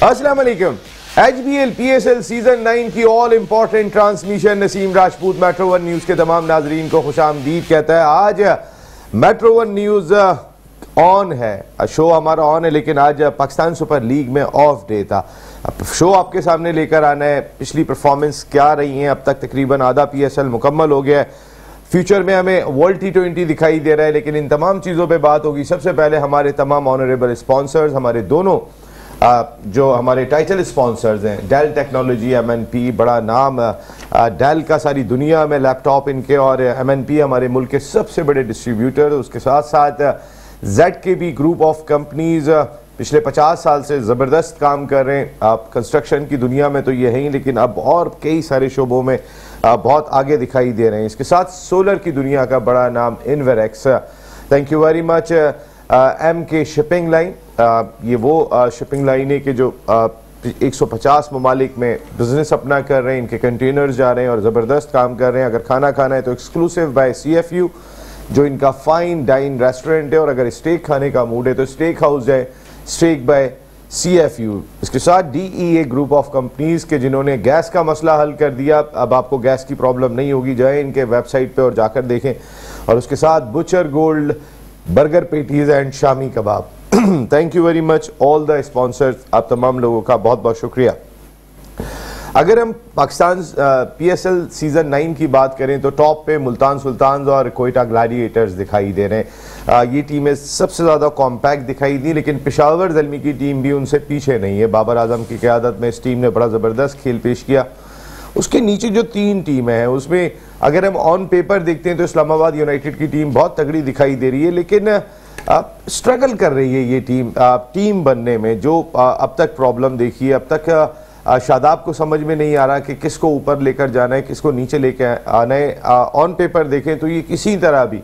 अस्सलाम वालेकुम। HBL PSL season 9 की all important transmission Naseem Rajput metro one news के तमाम नाजरीन को खुशामदीद कहता है। आज मेट्रो वन न्यूज ऑन है, शो हमारा ऑन है, लेकिन आज पाकिस्तान सुपर लीग में ऑफ डे था। शो आपके सामने लेकर आना है, पिछली परफॉर्मेंस क्या रही है, अब तक तकरीबन आधा PSL मुकम्मल हो गया है, फ्यूचर में हमें वर्ल्ड T20 दिखाई दे रहा है, लेकिन इन तमाम चीज़ों पे बात होगी। सबसे पहले हमारे तमाम ऑनरेबल स्पॉन्सर्स, हमारे दोनों जो हमारे टाइटल स्पॉन्सर्स हैं, डेल टेक्नोलॉजी, MNP, बड़ा नाम डेल का सारी दुनिया में लैपटॉप इनके, और MNP हमारे मुल्क के सबसे बड़े डिस्ट्रीब्यूटर। उसके साथ साथ ZKB ग्रुप ऑफ कंपनीज पिछले 50 साल से ज़बरदस्त काम कर रहे हैं। आप कंस्ट्रक्शन की दुनिया में तो ये है ही, लेकिन अब और कई सारे शोबों में बहुत आगे दिखाई दे रहे हैं। इसके साथ सोलर की दुनिया का बड़ा नाम Inverex. Thank you very much MK shipping line. ये वो शिपिंग लाइन है कि जो 150 ममालिक में बिजनेस अपना कर रहे हैं, इनके कंटेनर्स जा रहे हैं और ज़बरदस्त काम कर रहे हैं। अगर खाना खाना है तो एक्सक्लूसिव बाय CFU, जो इनका फाइन डाइन रेस्टोरेंट है, और अगर स्टेक खाने का मूड है तो स्टेक हाउस जाए, स्टेक बाय CFU। इसके साथ DEA ग्रुप ऑफ कंपनीज के जिन्होंने गैस का मसला हल कर दिया, अब आपको गैस की प्रॉब्लम नहीं होगी, जाए इनके वेबसाइट पे और जाकर देखें। और उसके साथ butcher gold, burger patties and shami kebab. Thank you very much all the sponsors, आप तमाम लोगों का बहुत बहुत शुक्रिया। अगर हम पाकिस्तान PSL सीजन 9 की बात करें तो टॉप पे मुल्तान सुल्तान्स और कोयटा ग्लैडिएटर्स दिखाई दे रहे हैं। ये टीमें सबसे ज़्यादा कॉम्पैक्ट दिखाई दी, लेकिन पेशावर ज़ल्मी की टीम भी उनसे पीछे नहीं है। बाबर आजम की क़यादत में इस टीम ने बड़ा ज़बरदस्त खेल पेश किया। उसके नीचे जो 3 टीमें हैं उसमें अगर हम ऑन पेपर देखते हैं तो इस्लामाबाद यूनाइटेड की टीम बहुत तगड़ी दिखाई दे रही है, लेकिन स्ट्रगल कर रही है ये टीम बनने में। जो अब तक प्रॉब्लम देखी है, अब तक शादाब को समझ में नहीं आ रहा कि किसको ऊपर लेकर जाना है, किसको नीचे लेकर आना है। ऑन पेपर देखें तो ये किसी तरह भी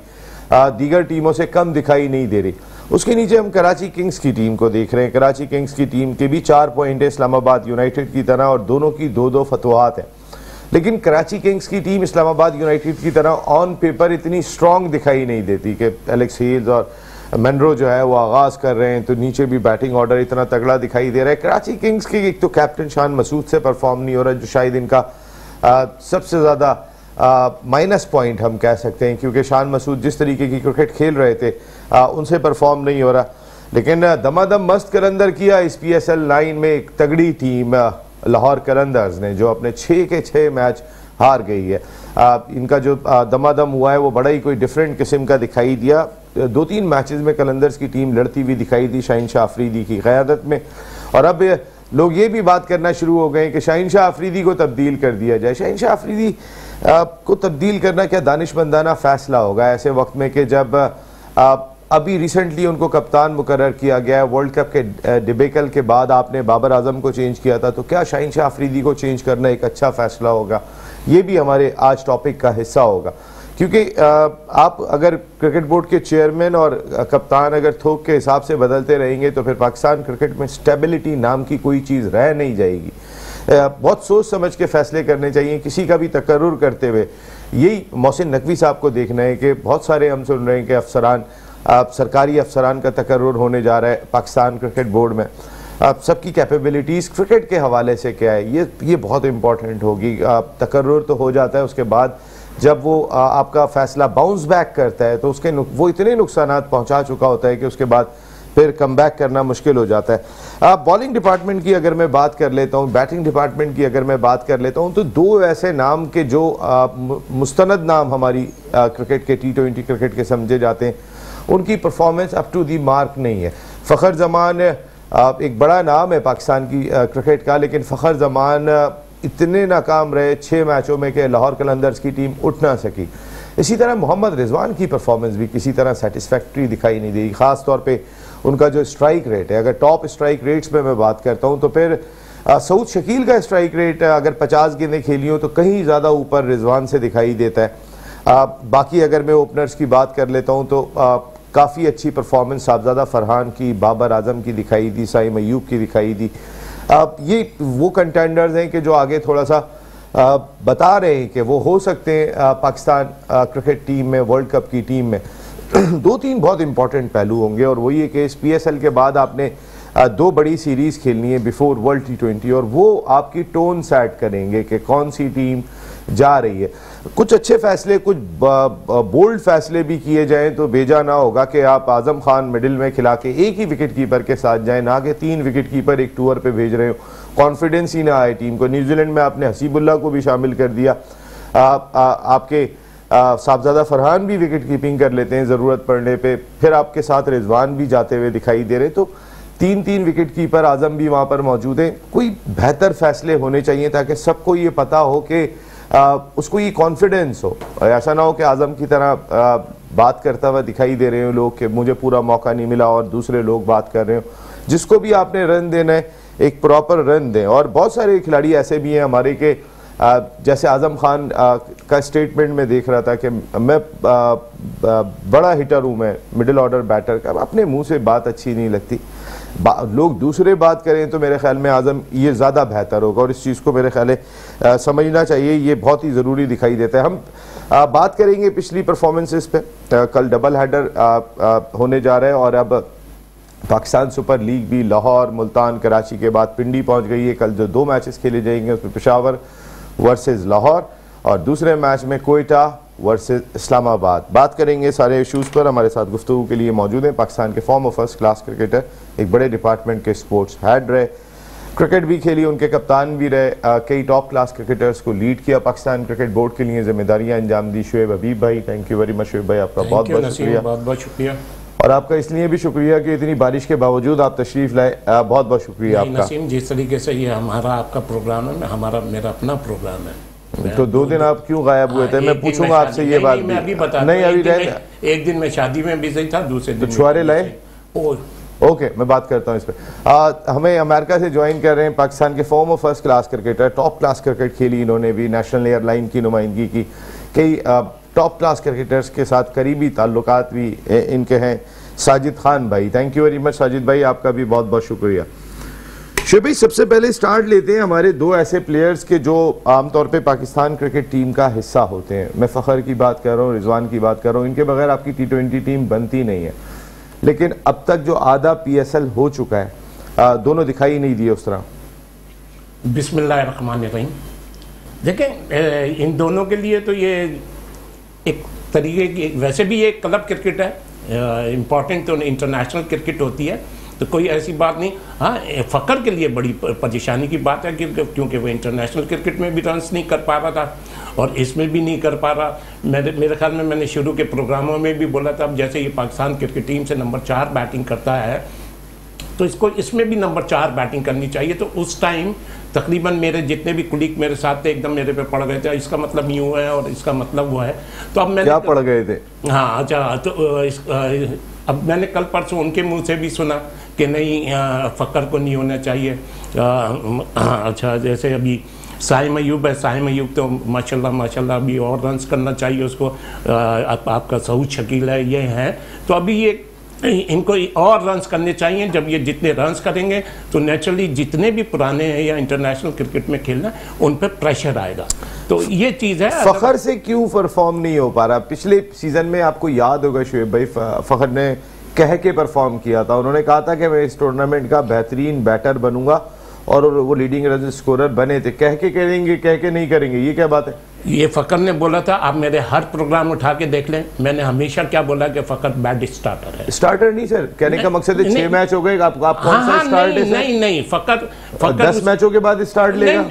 दीगर टीमों से कम दिखाई नहीं दे रही। उसके नीचे हम कराची किंग्स की टीम को देख रहे हैं। कराची किंग्स की टीम के भी 4 पॉइंट है इस्लामाबाद यूनाइटेड की तरह, और दोनों की 2-2 फतवात हैं। लेकिन कराची किंग्स की टीम इस्लामाबाद यूनाइटेड की तरह ऑन पेपर इतनी स्ट्रॉन्ग दिखाई नहीं देती कि एलेक्स हेल्स और मनरो जो है वो आगाज़ कर रहे हैं, तो नीचे भी बैटिंग ऑर्डर इतना तगड़ा दिखाई दे रहा है। कराची किंग्स के एक तो कैप्टन शान मसूद से परफॉर्म नहीं हो रहा, जो शायद इनका सबसे ज़्यादा माइनस पॉइंट हम कह सकते हैं, क्योंकि शान मसूद जिस तरीके की क्रिकेट खेल रहे थे उनसे परफॉर्म नहीं हो रहा। लेकिन दमादम मस्त कलंदर किया इस PSL 9 में एक तगड़ी टीम लाहौर कलंदर्स ने, जो अपने 6 के 6 मैच हार गई है। इनका जो दमादम हुआ है वो बड़ा ही कोई डिफरेंट किस्म का दिखाई दिया। 2-3 मैचेस में कलंदर्स की टीम लड़ती हुई दिखाई दी शाहीन शाह अफरीदी की क़यादत में, और अब लोग ये भी बात करना शुरू हो गए कि शाहीन शाह अफरीदी को तब्दील कर दिया जाए। शाहीन शाह अफरीदी को तब्दील करना क्या दानिशमंदाना फ़ैसला होगा ऐसे वक्त में कि जब अभी रिसेंटली उनको कप्तान मुकर्रर किया गया है। वर्ल्ड कप के डिबेकल के बाद आपने बाबर आजम को चेंज किया था, तो क्या शाहीन शाह अफरीदी को चेंज करना एक अच्छा फ़ैसला होगा? ये भी हमारे आज टॉपिक का हिस्सा होगा, क्योंकि आप अगर क्रिकेट बोर्ड के चेयरमैन और कप्तान अगर थोक के हिसाब से बदलते रहेंगे तो फिर पाकिस्तान क्रिकेट में स्टेबिलिटी नाम की कोई चीज़ रह नहीं जाएगी। बहुत सोच समझ के फैसले करने चाहिए किसी का भी तकर्रुर करते हुए। यही मोहसिन नकवी साहब को देखना है कि बहुत सारे हम सुन रहे हैं कि अफसरान, सरकारी अफसरान का तकर्रुर होने जा रहा है पाकिस्तान क्रिकेट बोर्ड में। सबकी कैपेबिलिटीज़ क्रिकेट के हवाले से क्या है, ये बहुत इंपॉर्टेंट होगी। तकर्रुर तो हो जाता है, उसके बाद जब वो आपका फैसला बाउंस बैक करता है तो उसके वो इतने नुकसानात पहुंचा चुका होता है कि उसके बाद फिर कम बैक करना मुश्किल हो जाता है। बॉलिंग डिपार्टमेंट की अगर मैं बात कर लेता हूँ, बैटिंग डिपार्टमेंट की अगर मैं बात कर लेता हूँ, तो 2 ऐसे नाम के जो मुस्तनद नाम हमारी क्रिकेट के T20 क्रिकेट के समझे जाते हैं, उनकी performance up to the mark नहीं है। फ़खर जमान एक बड़ा नाम है पाकिस्तान की क्रिकेट का, लेकिन फ़खर जमान इतने नाकाम रहे 6 मैचों में कि लाहौर कलंदर्स की टीम उठ ना सकी। इसी तरह मोहम्मद रिजवान की परफॉर्मेंस भी किसी तरह सेटिस्फैक्ट्री दिखाई नहीं दी। ख़ास तौर पे उनका जो स्ट्राइक रेट है, अगर टॉप स्ट्राइक रेट्स में मैं बात करता हूँ तो फिर सऊद शकील का स्ट्राइक रेट अगर 50 गेंदें खेली हो तो कहीं ज़्यादा ऊपर रिजवान से दिखाई देता है। बाकी अगर मैं ओपनर्स की बात कर लेता हूँ तो काफ़ी अच्छी परफॉर्मेंस साहबजादा फरहान की, बाबर आजम की दिखाई दी, साइम अयूब की दिखाई दी। ये वो कंटेंडर्स हैं कि जो आगे थोड़ा सा बता रहे हैं कि वो हो सकते हैं पाकिस्तान क्रिकेट टीम में, वर्ल्ड कप की टीम में। 2-3 बहुत इंपॉर्टेंट पहलू होंगे, और वही है कि इस PSL के बाद आपने दो बड़ी सीरीज खेलनी है बिफोर वर्ल्ड T20 और वो आपकी टोन सेट करेंगे कि कौन सी टीम जा रही है। कुछ अच्छे फैसले, कुछ बोल्ड फैसले भी किए जाएं तो बेजा ना होगा कि आप आजम खान मिडिल में खिला के एक ही विकेट कीपर के साथ जाएं, ना कि 3 विकेट कीपर एक टूर पे भेज रहे हो, कॉन्फिडेंस ही ना आए टीम को। न्यूजीलैंड में आपने हसीबुल्ला को भी शामिल कर दिया, आपके साहबजादा फरहान भी विकेट कीपिंग कर लेते हैं ज़रूरत पड़ने पे, फिर आपके साथ रिजवान भी जाते हुए दिखाई दे रहे, तो 3-3 विकेट कीपर, आजम भी वहाँ पर मौजूद है। कोई बेहतर फैसले होने चाहिए ताकि सबको ये पता हो कि उसको ये कॉन्फिडेंस हो, ऐसा ना हो कि आजम की तरह बात करता हुआ दिखाई दे रहे हो लोग कि मुझे पूरा मौका नहीं मिला और दूसरे लोग बात कर रहे हो। जिसको भी आपने रन देना है एक प्रॉपर रन दें। और बहुत सारे खिलाड़ी ऐसे भी हैं हमारे के जैसे आजम खान का स्टेटमेंट में देख रहा था कि मैं बड़ा हिटर हूँ, मैं मिडिल ऑर्डर बैटर का, अपने मुंह से बात अच्छी नहीं लगती, लोग दूसरे बात करें तो मेरे ख्याल में आजम ये ज़्यादा बेहतर होगा और इस चीज़ को मेरे ख्याल है समझना चाहिए, ये बहुत ही ज़रूरी दिखाई देता है। हम बात करेंगे पिछली परफॉर्मेंसेस पे। कल डबल हेडर होने जा रहा है और अब पाकिस्तान सुपर लीग भी लाहौर, मुल्तान, कराची के बाद पिंडी पहुंच गई है। कल जो 2 मैचेस खेले जाएंगे उसमें पेशावर वर्सेस लाहौर और दूसरे मैच में कोयटा वर्सेस इस्लामाबाद। बात करेंगे सारे इश्यूज़ पर। हमारे साथ गुफ्तगू के लिए मौजूद हैं पाकिस्तान के फॉर्मर फर्स्ट क्लास क्रिकेटर, एक बड़े डिपार्टमेंट के स्पोर्ट्स हेड रहे, क्रिकेट भी खेली, उनके कप्तान भी रहे, कई टॉप क्लास क्रिकेटर्स को लीड किया, पाकिस्तान क्रिकेट बोर्ड के लिए जिम्मेदारियां अंजाम दी। शुएब हबीब भाई, thank you very much Shoaib भाई, आपका बहुत बहुत शुक्रिया। और आपका इसलिए भी शुक्रिया कि इतनी बारिश के बावजूद आप तशरीफ लाए, बहुत बहुत शुक्रिया आपका। नसीम, जिस तरीके से ये हमारा आपका प्रोग्राम है, मेरा अपना प्रोग्राम है, तो 2 दिन आप क्यों गायब हुए थे? मैं पूछूंगा आपसे ये बात। मैं अभी बता नहीं, अभी एक दिन में शादी में बिजी था, दूसरे दिन छुआरे लाए। ओके, मैं बात करता हूँ इस पर। हमें अमेरिका से ज्वाइन कर रहे हैं पाकिस्तान के farmer first class cricketer, top class cricket खेली इन्होंने भी, नेशनल एयरलाइन की नुमाइंदगी की, कई टॉप क्लास क्रिकेटर्स के साथ करीबी ताल्लुकात भी इनके हैं। साजिद खान भाई, thank you very much Sajid भाई, आपका भी बहुत बहुत शुक्रिया। शुएब भाई, सबसे पहले स्टार्ट लेते हैं हमारे 2 ऐसे प्लेयर्स के जो आमतौर पे पाकिस्तान क्रिकेट टीम का हिस्सा होते हैं। मैं फ़खर की बात कर रहा हूँ, रिजवान की बात कर रहा हूँ, इनके बगैर आपकी T20 टीम बनती नहीं है। लेकिन अब तक जो आधा PSL हो चुका है, दोनों दिखाई नहीं दिए उस तरह। बिस्मिल्लाहिर्रहमानिर्रहीम। देखें, इन दोनों के लिए तो ये एक तरीके की, वैसे भी ये क्लब क्रिकेट है, इम्पॉर्टेंट तो इंटरनेशनल क्रिकेट होती है, तो कोई ऐसी बात नहीं। हाँ, फ़खर के लिए बड़ी परेशानी की बात है क्योंकि वो इंटरनेशनल क्रिकेट में भी रन्स नहीं कर पा रहा था और इसमें भी नहीं कर पा रहा। मेरे ख्याल में मैंने शुरू के प्रोग्रामों में भी बोला था, अब जैसे ये पाकिस्तान क्रिकेट टीम से नंबर 4 बैटिंग करता है तो इसको इसमें भी नंबर 4 बैटिंग करनी चाहिए। तो उस टाइम तकरीबन मेरे जितने भी कुलीग मेरे साथ थे एकदम मेरे पे पड़ गए थे, इसका मतलब यूँ है और इसका मतलब वो है। तो अब मैंने क्या पड़ गए थे? हाँ, अच्छा, तो अब मैंने कल परसों उनके मुंह से भी सुना कि नहीं, फ़खर को नहीं होना चाहिए। अच्छा, जैसे अभी साहिम अयूब है, साहिम अयूब तो माशाल्लाह अभी और रन्स करना चाहिए उसको। आपका सऊद शकील है, ये है, तो अभी ये इनको और रन्स करने चाहिए। जब ये जितने रन्स करेंगे तो नेचुरली जितने भी पुराने हैं या इंटरनेशनल क्रिकेट में खेलना, उन पर प्रेशर आएगा। तो ये चीज़ है। फ़खर से क्यों परफॉर्म नहीं हो पा रहा? पिछले सीजन में आपको याद होगा शुएब भाई, फ़खर ने कह के परफॉर्म किया था, उन्होंने कहा था कि मैं इस टूर्नामेंट का बेहतरीन बैटर बनूंगा और वो लीडिंग रन स्कोरर बने थे। कह के करेंगे, कह के नहीं करेंगे, ये क्या बात है? ये फ़खर ने बोला था, आप मेरे हर प्रोग्राम उठा के देख लें, मैंने हमेशा क्या बोला कि फ़खर बैड स्टार्टर है। स्टार्टर नहीं सर, कहने का मकसद है 6 मैच हो गए, आप कौन सा स्टार्ट है? नहीं, फ़खर 10 मैचों के बाद स्टार्ट लेगा।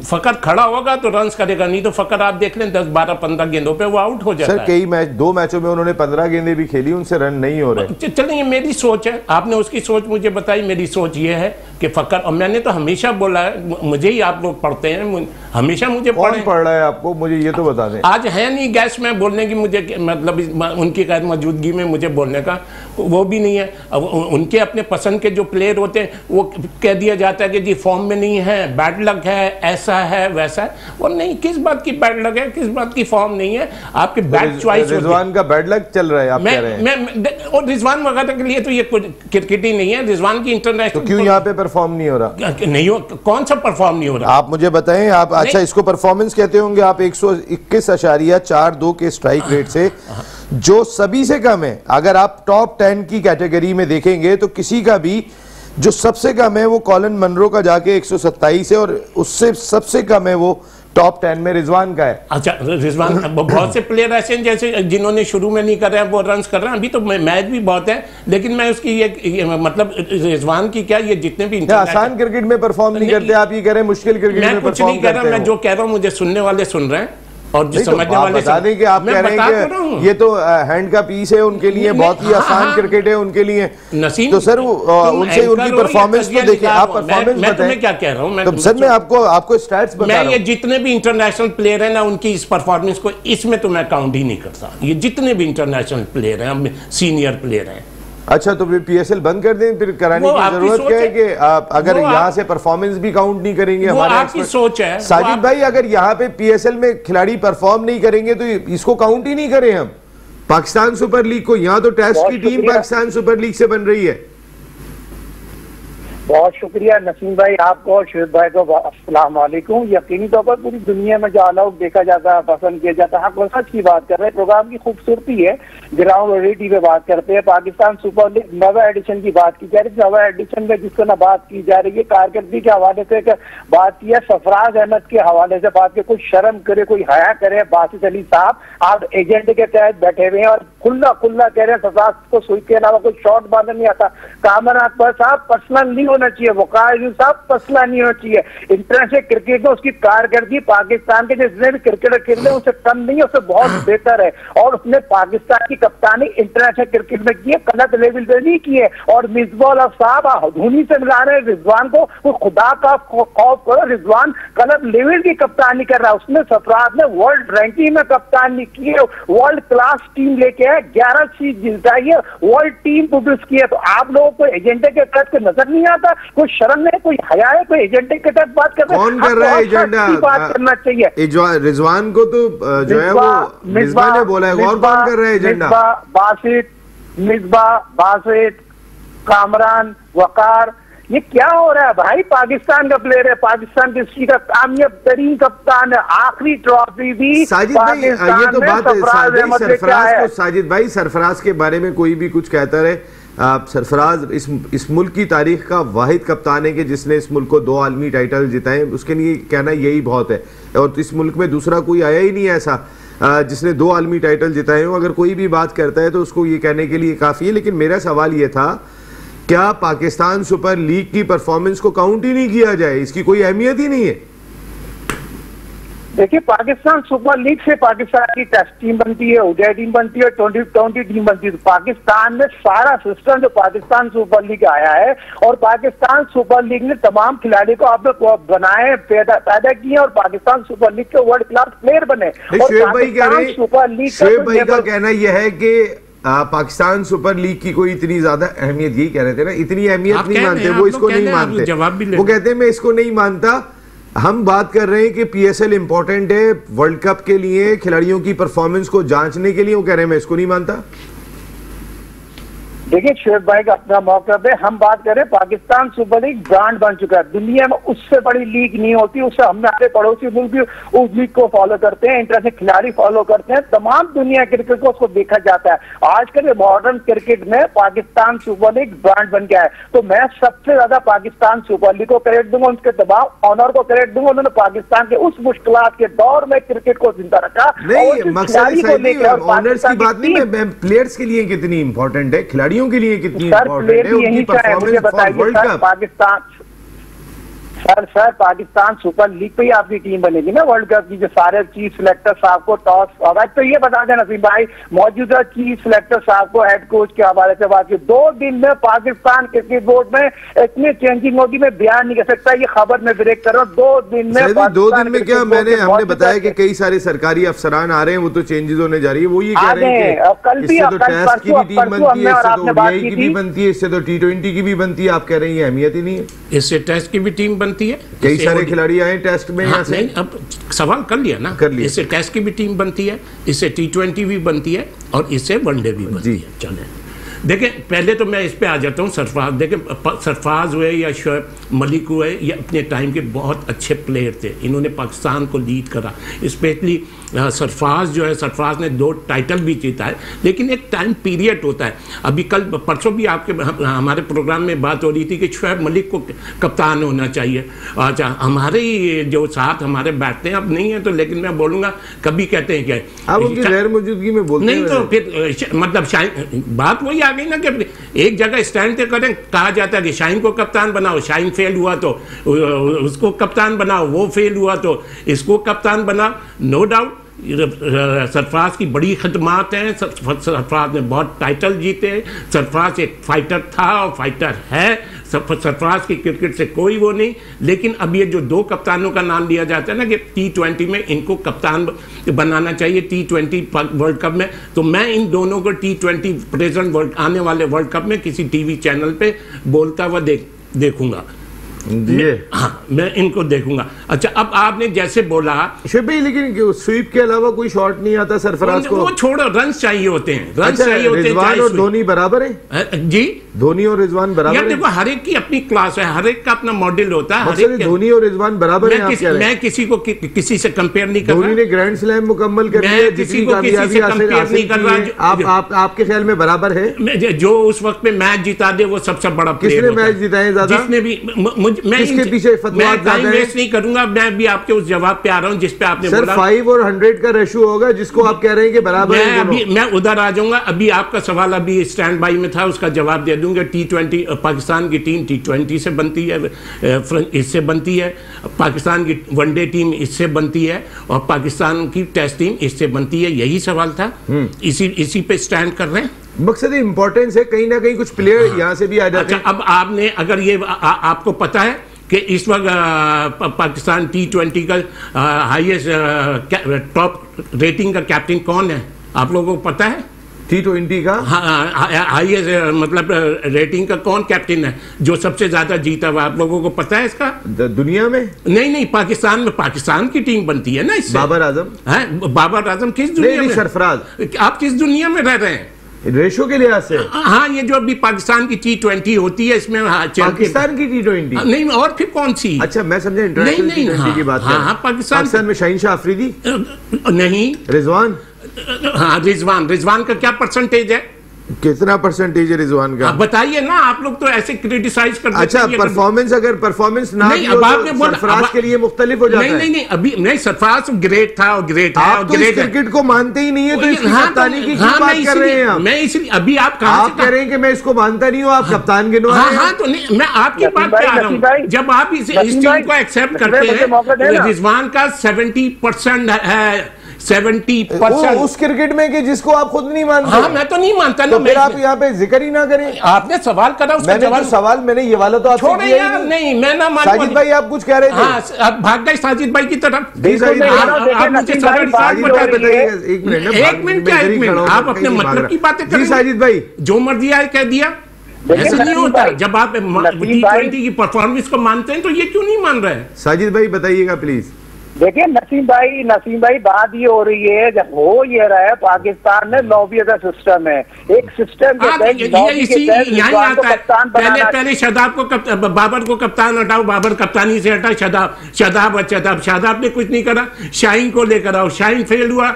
फ़खर खड़ा होगा तो रन्स करेगा, नहीं तो फ़खर आप देख लें 10, 12, 15 गेंदों पे वो आउट हो जाता है। सर कई मैच, 2 मैचों में उन्होंने 15 गेंदें भी खेली, उनसे रन नहीं हो रहे। चलिए, मेरी सोच है, आपने उसकी सोच मुझे बताई, मेरी सोच ये है कि फ़खर, और मैंने तो हमेशा बोला है, मुझे ही आप लोग पढ़ते हैं, हमेशा मुझे कौन पढ़ रहा है आपको, मुझे ये तो बता दें। आज है नहीं गैस में बोलने की, मुझे मतलब उनकी गैर मौजूदगी में मुझे बोलने का वो भी नहीं है। अब उनके अपने पसंद के जो प्लेयर होते हैं वो कह दिया जाता है कि जी फॉर्म में नहीं है, बैड लक है, ऐसा है वैसा है। और नहीं, किस बात की बैड लक है, किस बात की फॉर्म नहीं है, आपके बैड चॉइस। रिजवान का बैड लक चल रहा है, आप कह रहे हैं। और रिजवान वगैरह के लिए तो ये क्रिकेट ही नहीं है, रिजवान की इंटरनेशनल। तो क्यों यहाँ पे परफॉर्म नहीं हो रहा? नहीं हो, कौन सा परफॉर्म नहीं हो रहा? आप मुझे बताएं। आप अच्छा इसको परफॉर्मेंस कहते होंगे। आप 121.42 के स्ट्राइक रेट से जो सभी से कम है। अगर आप टॉप 10 की कैटेगरी में देखेंगे तो किसी का भी जो सबसे कम है वो कॉलिन मनरो का जाके 127 है, और उससे सबसे कम है वो टॉप 10 में रिजवान का है। अच्छा, रिजवान बहुत से प्लेयर ऐसे हैं जैसे जिन्होंने शुरू में नहीं कर रहे हैं वो रन्स कर रहे हैं, अभी तो मैच भी बहुत है, लेकिन मैं उसकी ये मतलब रिजवान की क्या, ये जितने भी आसान क्रिकेट में परफॉर्म नहीं करते, आप ये कह रहे हैं मुश्किल क्रिकेट में कुछ नहीं कह रहा, मैं जो कह रहा हूँ मुझे सुनने वाले सुन रहे हैं, और जो समझने वाले बता दें कि आप कह रहे हैं कि ये तो हैंड का पीस है उनके लिए, बहुत ही आसान क्रिकेट है उनके लिए। नसीम, तो सर उनसे उनकी परफॉर्मेंस तो देखिए, आप परफॉर्मेंस बताएं। क्या कह रहा हूं तो सर मैं आपको स्टैट्स बता रहा हूं। मैं ये जितने भी इंटरनेशनल प्लेयर हैं ना, उनकी इस परफॉर्मेंस को इसमें तो मैं काउंट ही नहीं करता। ये जितने भी इंटरनेशनल प्लेयर हैं, सीनियर प्लेयर हैं। अच्छा, तो फिर पीएसएल बंद कर दें, फिर कराने की जरूरत क्या है कि अगर यहाँ से परफॉर्मेंस भी काउंट नहीं करेंगे? हमारे आपकी सोच है साजिद भाई, अगर यहाँ पे पीएसएल में खिलाड़ी परफॉर्म नहीं करेंगे तो इसको काउंट ही नहीं करें हम पाकिस्तान सुपर लीग को। यहाँ तो टेस्ट की टीम पाकिस्तान सुपर लीग से बन रही है। बहुत शुक्रिया नसीम भाई आपको और शुएब भाई को। अस्सलाम वालेकुम। यकीनी तौर पर पूरी दुनिया में जो आउट देखा जाता है, पसंद किया जाता है, हम सच की बात कर रहे हैं। प्रोग्राम की खूबसूरती है, ग्राउंड रियलिटी पे बात करते हैं। पाकिस्तान सुपर लीग नवा एडिशन की बात की जा रही है। नवा एडिशन में जिसको ना बात की जा रही है, कारकर्दगी के हवाले से बात की है, सरफराज अहमद के हवाले से बात की। कोई शर्म करे, कोई हया करे। बासित अली साहब आप एजेंट के तहत बैठे हुए हैं और खुला खुला कह रहे हैं सरफराज को सुई के अलावा कोई शॉट बांधना नहीं आता। कामरान अकबर साहब पर्सनल नहीं होना चाहिए, वकार साहब पर्सनल नहीं होना चाहिए। इंटरनेशनल क्रिकेट में उसकी कारकर्दगी पाकिस्तान के जितने भी क्रिकेटर खेल रहे हैं उससे कम नहीं है, उससे बहुत बेहतर है। और उसने पाकिस्तान की कप्तानी इंटरनेशनल क्रिकेट में की है, गलत लेवल पे नहीं की है। और मिसबाह साहब धोनी से मिला रहे हैं रिजवान को, वो खुदा का खौफ करो, रिजवान गलत लेवल की कप्तानी कर रहा है। उसने सरफराज ने वर्ल्ड रैंकिंग में कप्तानी की है, वर्ल्ड क्लास टीम लेके है, 11 सीट जिताई है, वर्ल्ड टीम प्रोड्यूस की है। तो आप लोगों को एजेंडे के तहत नजर नहीं आता? कोई शर्म नहीं, कोई हया है? कोई एजेंडे के तहत बात कर रहे हैं? कौन कर रहा है एजेंडा? बात करना चाहिए। रिजवान को तो जो है वो मिसबा ने बोला है, और कौन कर रहा है एजेंडा? मिसबा, बासित, कामरान, वकार, ये क्या हो रहा है भाई? पाकिस्तान का प्लेयर है, पाकिस्तान की हिस्ट्री का कामयाब तरीन कप्तान है, आखिरी ट्रॉफी भी साजिद भाई, ये तो बात है सरफराज को। साजिद भाई, सरफराज के बारे में कोई भी कुछ कहता रहे, सरफराज इस मुल्क की तारीख का वाहिद कप्तान है कि जिसने इस मुल्क को 2 आलमी टाइटल जिताए। उसके लिए कहना यही बहुत है, और इस मुल्क में दूसरा कोई आया ही नहीं है ऐसा जिसने 2 आलमी टाइटल जिताए हो। अगर कोई भी बात करता है तो उसको ये कहने के लिए काफ़ी है। लेकिन मेरा सवाल ये था, क्या पाकिस्तान सुपर लीग की परफॉर्मेंस को काउंट ही नहीं किया जाए? इसकी कोई अहमियत ही नहीं है? देखिए, पाकिस्तान सुपर लीग से पाकिस्तान की टेस्ट टीम बनती है, ओडीआई टीम बनती है, 2020 टीम बनती है। पाकिस्तान में सारा सिस्टम जो पाकिस्तान सुपर लीग आया है, और पाकिस्तान सुपर लीग ने तमाम खिलाड़ियों को आप बनाए, पैदा किए, और पाकिस्तान सुपर लीग के वर्ल्ड क्लास प्लेयर बने। शुएब भाई कह रहे हैं, शुएब भाई का कहना यह है कि पाकिस्तान सुपर लीग की कोई इतनी ज्यादा अहमियत, यही कह रहे थे ना, इतनी अहमियत नहीं मानते वो, इसको नहीं मानते। वो कहते हैं मैं इसको नहीं मानता। हम बात कर रहे हैं कि पीएसएल इंपॉर्टेंट है वर्ल्ड कप के लिए, खिलाड़ियों की परफॉर्मेंस को जांचने के लिए। वो कह रहे हैं मैं इसको नहीं मानता। देखिए शुएब भाई का अपना मौका पे हम बात करें, पाकिस्तान सुपर लीग ब्रांड बन चुका है। दुनिया में उससे बड़ी लीग नहीं होती, उससे हमारे पड़ोसी मुल्क भी उस लीग को फॉलो करते हैं, इंटरनेशनल खिलाड़ी फॉलो करते हैं, तमाम दुनिया क्रिकेट को उसको देखा जाता है। आजकल मॉडर्न क्रिकेट में पाकिस्तान सुपर लीग ब्रांड बन गया है। तो मैं सबसे ज्यादा पाकिस्तान सुपर लीग को क्रेडिट दूंगा, उनके दबाव ऑनर को क्रेडिट दूंगा। उन्होंने पाकिस्तान के उस मुश्किलात के दौर में क्रिकेट को जिंदा रखा। नहीं, मकसद ऑनर्स की बात नहीं, मैं प्लेयर्स के लिए कितनी इंपॉर्टेंट है, खिलाड़ियों के लिए कितनी इंपॉर्टेंट है उनकी performance for world cup. Pakistan sir Pakistan super league पे ही आपकी टीम बनेगी ना वर्ल्ड कप की, जो सारे चीफ सिलेक्टर साहब को टॉस। तो ये बता दें नसीम भाई, मौजूदा चीफ सिलेक्टर साहब को हेड कोच के हवाले से बात की, 2 दिन में पाकिस्तान क्रिकेट बोर्ड में इतनी चेंजिंग होगी, मैं बयान नहीं कर सकता। ये खबर में ब्रेक कर रहा हूँ, 2 दिन में। 2 दिन में क्या? हमने बताया कि कई सारे सरकारी अफसरान आ रहे हैं, वो तो चेंजेस होने जा रही है। वो ये कह रहे हैं कि इससे तो टेस्ट की भी टीम बनती है, इससे तो ओडीआई की भी बनती है, इससे तो T20 की भी बनती है। आप कह रही है अहमियत ही नहीं है। इससे टेस्ट की भी टीम बनती है, कई सारे खिलाड़ी आए टेस्ट में। हाँ, नहीं, अब सवाल कर लिया ना, कर लिया। इससे टेस्ट की भी टीम बनती है, इससे T20 भी बनती है, और इससे वनडे भी बनती है। चले, देखें पहले तो मैं इस पे आ जाता हूँ सरफराज। देखें सरफराज हुए या शोएब मलिक हुए, ये अपने टाइम के बहुत अच्छे प्लेयर थे, इन्होंने पाकिस्तान को लीड करा। स्पेशली सरफराज जो है, सरफराज ने 2 टाइटल भी जीता है, लेकिन एक टाइम पीरियड होता है। अभी कल परसों भी आपके हमारे प्रोग्राम में बात हो रही थी कि शोएब मलिक को कप्तान होना चाहिए। अच्छा, हमारे ही जो साथ हमारे बैठते हैं, अब नहीं है तो, लेकिन मैं बोलूँगा कभी कहते हैं क्या आप उनकी गैर मौजूदगी में बोलते नहीं, तो फिर मतलब शाहीन, बात वही आ गई ना कि एक जगह स्टैंड करें, कहा जाता है कि शाहीन को कप्तान बनाओ, शाहीन फेल हुआ तो उसको कप्तान बनाओ, वो फेल हुआ तो इसको कप्तान बनाओ। नो डाउट सरफराज की बड़ी खदमात हैं, सरफराज ने बहुत टाइटल जीते, सरफराज एक फाइटर था और फाइटर है, सरफराज की क्रिकेट से कोई वो नहीं। लेकिन अब ये जो 2 कप्तानों का नाम लिया जाता है ना कि T20 में इनको कप्तान बनाना चाहिए T20 वर्ल्ड कप में, तो मैं इन दोनों को T20 प्रेजेंट आने वाले वर्ल्ड कप में किसी टीवी चैनल पे बोलता हुआ देखूंगा। हाँ, मैं इनको देखूंगा। अच्छा, अब आपने जैसे बोला भाई, लेकिन स्वीप के अलावा कोई शॉट नहीं आता सरफराज को। वो छोड़ो, रन चाहिए होते हैं, रन चाहिए होते हैं। रिजवान और धोनी बराबर है जी, धोनी और रिजवान बराबर है। देखो हर एक की अपनी क्लास है, हर एक का अपना मॉडल होता है। धोनी और रिजवान बराबर है। मैं किसी को किसी से कंपेयर नहीं कर रहा। धोनी ने ग्रैंड स्लैम मुकम्मल कर मैं किसी को किसी से कंपेयर नहीं कर रहा। आपके ख्याल में बराबर है? जो उस वक्त में मैच जिता दे वो सबसे बड़ा प्लेयर। किसने मैच जिताए ज्यादा? जिसने भी। मैं इसके पीछे मैं टाइम वेस्ट नहीं करूंगा, मैं भी आपके उस जवाब पे आ रहा हूं जिस पे आपने बोला। 5 और 100 का रेशियो होगा, जिसको आप कह रहे हैं कि बराबर है। मैं उधर आ जाऊंगा। अभी आपका सवाल अभी स्टैंड बाई में था, उसका जवाब दे दूंगा। T20 पाकिस्तान की टीम T20 से बनती है, इससे बनती है। पाकिस्तान की वनडे टीम इससे बनती है और पाकिस्तान की टेस्ट टीम इससे बनती है। यही सवाल था, इसी पे स्टैंड कर रहे हैं। मकसद इंपॉर्टेंस है, कहीं ना कहीं कुछ प्लेयर यहाँ से भी आ जाते हैं। अच्छा, अब आपने अगर ये आपको पता है कि इस वक्त पाकिस्तान T20 का हाईएस्ट टॉप रेटिंग का कैप्टन कौन है? आप लोगों को पता है? T20 का हाईएस्ट मतलब रेटिंग का कौन कैप्टन है जो सबसे ज्यादा जीता हुआ? आप लोगों को पता है इसका? दुनिया में नहीं, पाकिस्तान में। पाकिस्तान की टीम बनती है ना इससे। बाबर आजम है? बाबर आजम किस दुनिया में? सरफराज, आप किस दुनिया में रह रहे हैं? रेशो के लिहाज से। हाँ, ये जो अभी पाकिस्तान की T20 होती है, इसमें पाकिस्तान की T20 नहीं, और फिर कौन सी? अच्छा, मैं समझा इंटरनेशनल T20 की बात। हाँ, पाकिस्तान में शाहीन शाह अफरीदी नहीं, रिजवान। हाँ, रिजवान का क्या परसेंटेज है? कितना परसेंटेज है रिजवान का? बताइए ना। आप लोग तो ऐसे क्रिटिसाइज करते हैं। अच्छा, परफॉर्मेंस अगर परफॉर्मेंस ना नहीं, अब आपने बोला सरफराज के लिए मुख्तलिफ हो जाता है। नहीं, अभी नहीं, सरफराज ग्रेट था और ग्रेट है। आप तो क्रिकेट को मानते ही नहीं है, तो इसकी कप्तानी की क्यों बात कर रहे हैं आप? मैं इसलिए अभी आप कह रहे हैं कि मैं इसको मानता नहीं हूँ, आप कप्तान गिनो। हाँ, तो नहीं, मैं आपकी बात पे आ रहा हूँ। जब आप इस चीज को एक्सेप्ट करते हैं, रिजवान का 70% है, 70% उस क्रिकेट में कि जिसको आप खुद नहीं मानते। हाँ, मैं तो नहीं मानता ना। तो फिर आप यहाँ पे जिक्र ही ना करें। आपने सवाल करा, उसका जवाब मैंने ये वाला तो आपसे किया ही नहीं, मैं ना मानता। साजिद भाई आप कुछ कह रहे थे। हाँ, अब भाग गए साजिद भाई की तरफ। आप मुझे एक मिनट, आप अपने मतलब की बातें करें। साजिद भाई जो मर्जी आए कह दिया, ऐसा नहीं होता। जब आप T20 की परफॉर्मेंस को मानते हैं तो ये क्यों नहीं मान रहे हैं? साजिद भाई बताइएगा प्लीज। देखिए नसीम भाई, बात ये हो रही है, जब हो ये रहा है, पाकिस्तान में लॉबी का सिस्टम है, एक सिस्टम के तहत यही आता है। पहले शदाब को बाबर को कप्तान हटाओ, बाबर कप्तानी से हटा, शदाब ने कुछ नहीं करा। शाहीन को लेकर आओ, शाहीन फेल हुआ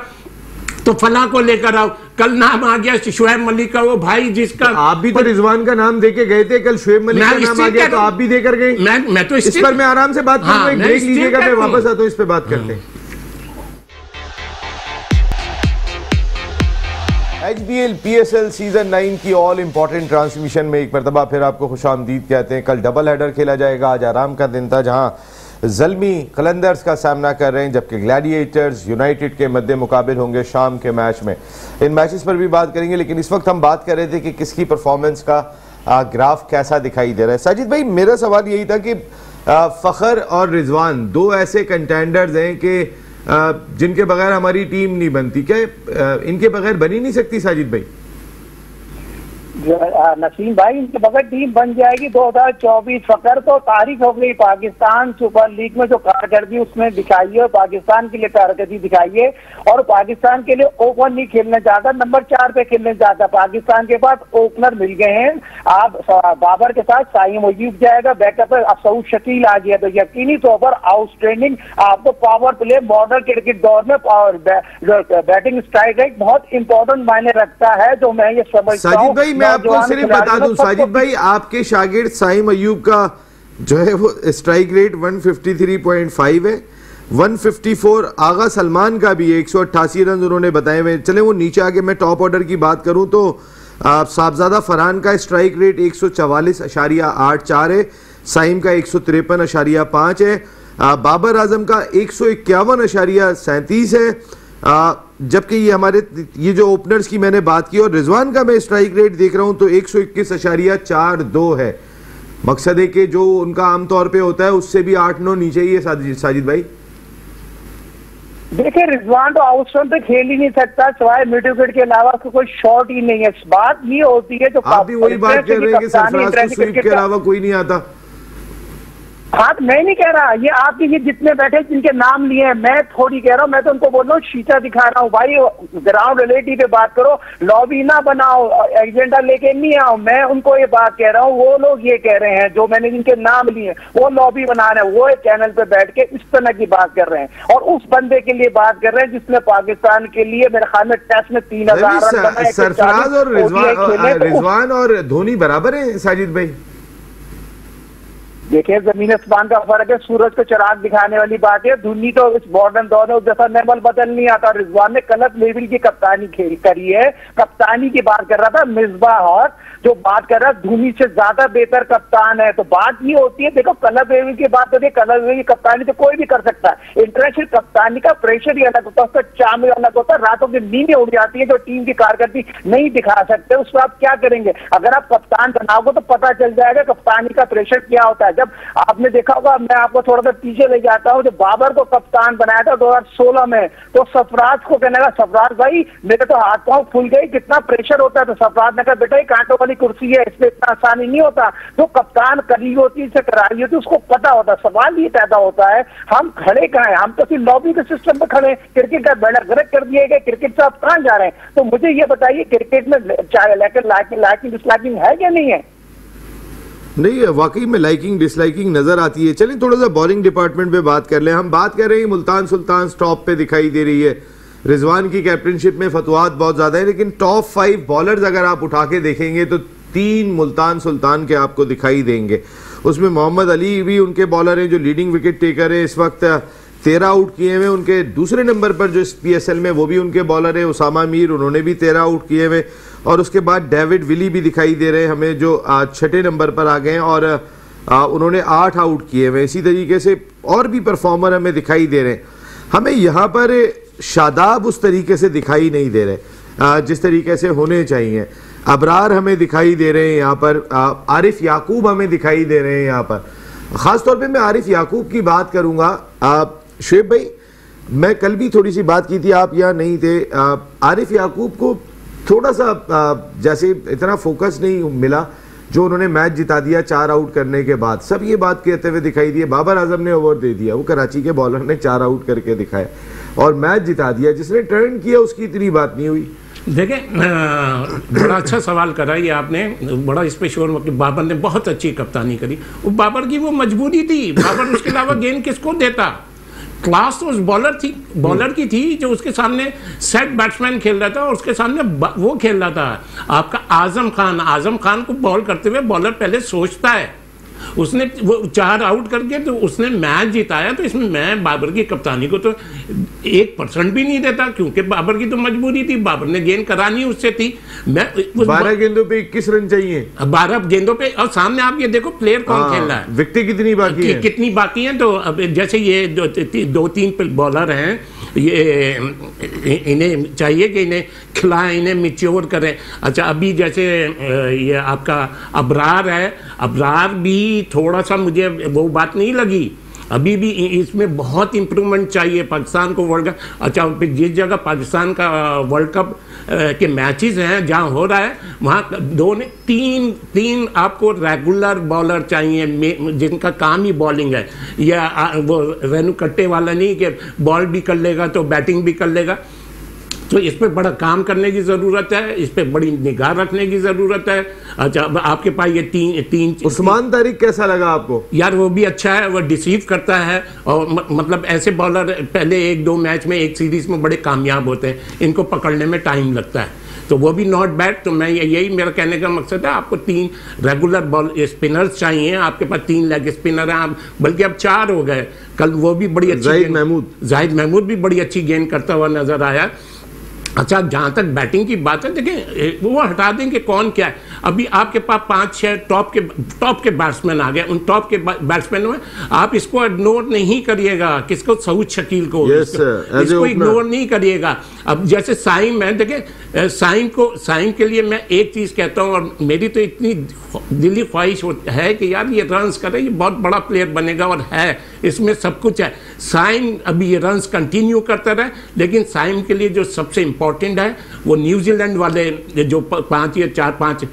तो फला को लेकर आओ। कल नाम आ गया शोएब मलिक का, वो भाई जिसका आप भी तो रिजवान का नाम देके गए थे, कल शोएब मलिक का नाम आ गया तो आप भी देकर गए। मैं तो इस पर मैं आराम से बात करूंगा, एक ब्रेक लीजिएगा, मैं वापस आता हूं, इस पे बात करते हैं। HBL PSL सीजन 9 की ऑल इंपॉर्टेंट ट्रांसमिशन में एक मरतबा फिर आपको खुशामदीद कहते हैं। कल डबल हेडर खेला जाएगा। आज आराम का दिन था, जहां ज़ल्मी कलंदर्स का सामना कर रहे हैं, जबकि ग्लैडिएटर्स यूनाइटेड के मद्दे मुकाबिल होंगे शाम के मैच में। इन मैचेस पर भी बात करेंगे, लेकिन इस वक्त हम बात कर रहे थे कि किसकी परफॉर्मेंस का ग्राफ कैसा दिखाई दे रहा है। साजिद भाई, मेरा सवाल यही था कि फ़खर और रिजवान 2 ऐसे कंटेंडर्स हैं कि जिनके बगैर हमारी टीम नहीं बनती। क्या इनके बगैर बनी नहीं सकती साजिद भाई? नसीम भाई, इनके बगैर टीम बन जाएगी 2024 फकर तो तारीख हो गई। पाकिस्तान सुपर लीग में जो कारकर्दगी उसने दिखाई है, पाकिस्तान के लिए कारकर्दगी दिखाई है, और पाकिस्तान के लिए ओपन नहीं खेलने जाता, नंबर 4 पे खेलने जाता। पाकिस्तान के पास ओपनर मिल गए हैं। आप बाबर के साथ साइम अयूब जाएगा, बैकअप पे अब सऊद शकील आ गया, तो यकीनी तौर पर आउटस्टैंडिंग आपको पावर प्ले मॉडर्न क्रिकेट दौर में और बैटिंग स्ट्राइक रेट बहुत इंपॉर्टेंट मायने रखता है, जो मैं ये समझता हूँ। मैं आपको सिर्फ बता दूं साजिद भाई, आपके शागिर्द साइम अयूब का जो है वो स्ट्राइक रेट 153.5 है। 154 आगा सलमान का भी 188 रन उन्होंने बताए हुए। चले वो नीचे आके मैं टॉप ऑर्डर की बात करूं तो साहबजादा फरहान का स्ट्राइक रेट 144.84 है, साइम का 153.5 है, बाबर आजम का 151.37 है, जबकि ये हमारे ये जो ओपनर्स की मैंने बात की, और रिजवान का मैं स्ट्राइक रेट देख रहा हूं तो 121.42 है। मकसद है कि जो उनका आमतौर पे होता है उससे भी 8-9 नीचे ही है। साजिद भाई देखिए, रिजवान तो आउटस्टोन पे खेल ही नहीं सकता, सिवाय मिड विकेट के अलावा कोई शॉट ही नहीं है। बात ये होती है, जो आप भी वही बात कर रहे हैं कि सरफराज को स्वीप के अलावा कोई नहीं आता। हाँ, मैं नहीं कह रहा, ये आपके ये जितने बैठे जिनके नाम लिए हैं, मैं थोड़ी कह रहा हूँ, मैं तो उनको बोल रहा हूँ, शीशा दिखा रहा हूँ भाई। ग्राउंड रियलिटी पे बात करो, लॉबी ना बनाओ, एजेंडा लेके नहीं आओ। मैं उनको ये बात कह रहा हूँ, वो लोग ये कह रहे हैं जो मैंने जिनके नाम लिए, वो लॉबी बना रहे हैं, वो एक चैनल पे बैठ के इस तरह की बात कर रहे हैं, और उस बंदे के लिए बात कर रहे हैं जिसने पाकिस्तान के लिए मेरे ख्याल में टेस्ट में 3000 रन बनाए। सरफराज और रिजवान और धोनी बराबर है साजिद भाई? देखिए, जमीन आसमान का फर्क है, सूरज को चिराग दिखाने वाली बात है। धोनी तो इस मॉडर्न दौर में जैसा लेवल बदल नहीं आता। रिजवान ने गलत लेवल की कप्तानी करी है, कप्तानी की बात कर रहा था मिसबाह और जो बात कर रहा है धोनी से ज्यादा बेहतर कप्तान है। तो बात ये होती है, देखो कलर लेवल की बात होती है, कलर लेवल की कप्तानी तो कोई भी कर सकता है। इंटरनेशनल कप्तानी का प्रेशर ही अलग होता है, उसका चार्म अलग होता है, रातों की नींदें उड़ जाती है जो टीम की कारकर्दगी नहीं दिखा सकते। उस पर आप क्या करेंगे? अगर आप कप्तान बनाओगे तो पता चल जाएगा कप्तानी का प्रेशर क्या होता है। जब आपने देखा होगा, मैं आपको थोड़ा सा पीछे ले जाता हूँ, जब बाबर को कप्तान बनाया था 2016 में, तो सरफराज को कहने लगा, सरफराज भाई मेरे तो हाथ पांव फूल गए, कितना प्रेशर होता है। तो सरफराज ने कहा, बेटा ये कांटों वाली कुर्सी है, इसमें इतना आसानी नहीं होता। जो कप्तान करी होती से कराई होती उसको पता होता। सवाल ये पैदा होता है, हम खड़े कहाँ हैं? हम तो सिर्फ लॉबी के सिस्टम पे खड़े, क्रिकेट का बैनर गलत कर दिए गए, क्रिकेट से आप कहाँ जा रहे हैं? तो मुझे ये बताइए, क्रिकेट में लाइकिंग डिसलाइकिंग है क्या नहीं है? नहीं, वाकई में लाइकिंग डिसलाइकिंग नजर आती है। चलिए थोड़ा सा बॉलिंग डिपार्टमेंट पे बात कर लें। हम बात कर रहे हैं मुल्तान सुल्तान टॉप पे दिखाई दे रही है, रिजवान की कैप्टनशिप में फतवात बहुत ज्यादा है, लेकिन टॉप 5 बॉलर्स अगर आप उठा के देखेंगे तो 3 मुल्तान सुल्तान के आपको दिखाई देंगे। उसमें मोहम्मद अली भी उनके बॉलर हैं जो लीडिंग विकेट टेकर है, इस वक्त 13 आउट किए हुए। उनके दूसरे नंबर पर जो PSL में वो भी उनके बॉलर है उसामा मीर, उन्होंने भी 13 आउट किए हुए। और उसके बाद डेविड विली भी दिखाई दे रहे हैं हमें, जो आज 6ठे नंबर पर आ गए हैं और उन्होंने 8 आउट किए हुए। इसी तरीके से और भी परफॉर्मर हमें दिखाई दे रहे हैं। हमें यहाँ पर शादाब उस तरीके से दिखाई नहीं दे रहे जिस तरीके से होने चाहिए। अबरार हमें दिखाई दे रहे हैं यहाँ पर, आरिफ याकूब हमें दिखाई दे रहे हैं यहाँ पर। ख़ासतौर पे मैं आरिफ याकूब की बात करूँगा। शुएब भाई, मैं कल भी थोड़ी सी बात की थी, आप यहाँ नहीं थे। आरिफ याकूब को थोड़ा सा जैसे इतना फोकस नहीं मिला जो उन्होंने मैच जिता दिया 4 आउट करने के बाद। सब ये बात कहते हुए दिखाई दिए, बाबर आजम ने ओवर दे दिया, वो कराची के बॉलर ने 4 आउट करके दिखाया और मैच जिता दिया। जिसने टर्न किया उसकी इतनी बात नहीं हुई। देखें, बड़ा अच्छा सवाल करा ये आपने, बड़ा इस पे शोर। बाबर ने बहुत अच्छी कप्तानी करी, वो बाबर की वो मजबूरी थी। बाबर उसके अलावा गेंद किसको देता? क्लास तो उस बॉलर की थी जो उसके सामने सेट बैट्समैन खेल रहा था और उसके सामने वो खेल रहा था आपका आजम खान को बॉल करते हुए बॉलर पहले सोचता है। उसने वो 4 आउट करके तो उसने मैच जिताया। तो इसमें मैं बाबर की कप्तानी को तो 1% भी नहीं देता, क्योंकि बाबर की तो मजबूरी थी, बाबर ने गेंद करानी उससे थी। मैं 12 गेंदों पे 21 रन चाहिए, 12 गेंदों पे। और सामने आप ये देखो प्लेयर कौन खेल रहा है, विकेट कितनी बाकी है, कितनी बाकी है। तो अब जैसे ये 2-3 बॉलर हैं, ये इन्हें चाहिए कि इन्हें खिलाएं, इन्हें मिच्योर करें। अच्छा, अभी जैसे ये आपका अबरार है, अबरार भी थोड़ा सा मुझे वो बात नहीं लगी। अभी भी इसमें बहुत इंप्रूवमेंट चाहिए पाकिस्तान को वर्ल्ड कप। अच्छा, जिस जगह पाकिस्तान का वर्ल्ड कप के मैचेस हैं जहां हो रहा है, वहां तीन आपको रेगुलर बॉलर चाहिए जिनका काम ही बॉलिंग है, या वो रेनू कट्टे वाला नहीं कि बॉल भी कर लेगा तो बैटिंग भी कर लेगा। तो इस पे बड़ा काम करने की ज़रूरत है, इस पे बड़ी निगाह रखने की ज़रूरत है। अच्छा, आपके पास ये तीन उस्मान तारिक कैसा लगा आपको? यार वो भी अच्छा है, वो डिसीव करता है, और मतलब ऐसे बॉलर पहले 1-2 मैच में, एक सीरीज में बड़े कामयाब होते हैं, इनको पकड़ने में टाइम लगता है, तो वो भी नॉट बैड। तो मैं यही मेरा कहने का मकसद है, आपको 3 रेगुलर बॉल स्पिनर्स चाहिए, आपके पास 3 लेग स्पिनर हैं, आप बल्कि अब 4 हो गए। कल वो भी बड़ी अच्छी जाहिद महमूद भी बड़ी अच्छी गेंद करता हुआ नजर आया। अच्छा, जहां तक बैटिंग की बात है, देखें वो हटा दें कि कौन क्या है। अभी आपके पास 5-6 टॉप के बैट्समैन आ गए, उन टॉप के बैट्समैन में आप इसको इग्नोर नहीं करिएगा, किसको, सऊद शकील को, इसको इग्नोर नहीं करिएगा। अब जैसे साइम है, देखें साइम के लिए मैं एक चीज कहता हूं, और मेरी तो इतनी दिली ख्वाहिश है कि यार ये रन्स करे, ये बहुत बड़ा प्लेयर बनेगा, और है इसमें सब कुछ है। साइम अभी ये रन्स कंटिन्यू करता रहे, लेकिन साइम के लिए जो सबसे इंपॉर्टेंट है वो न्यूजीलैंड वाले जो 5 या 4-5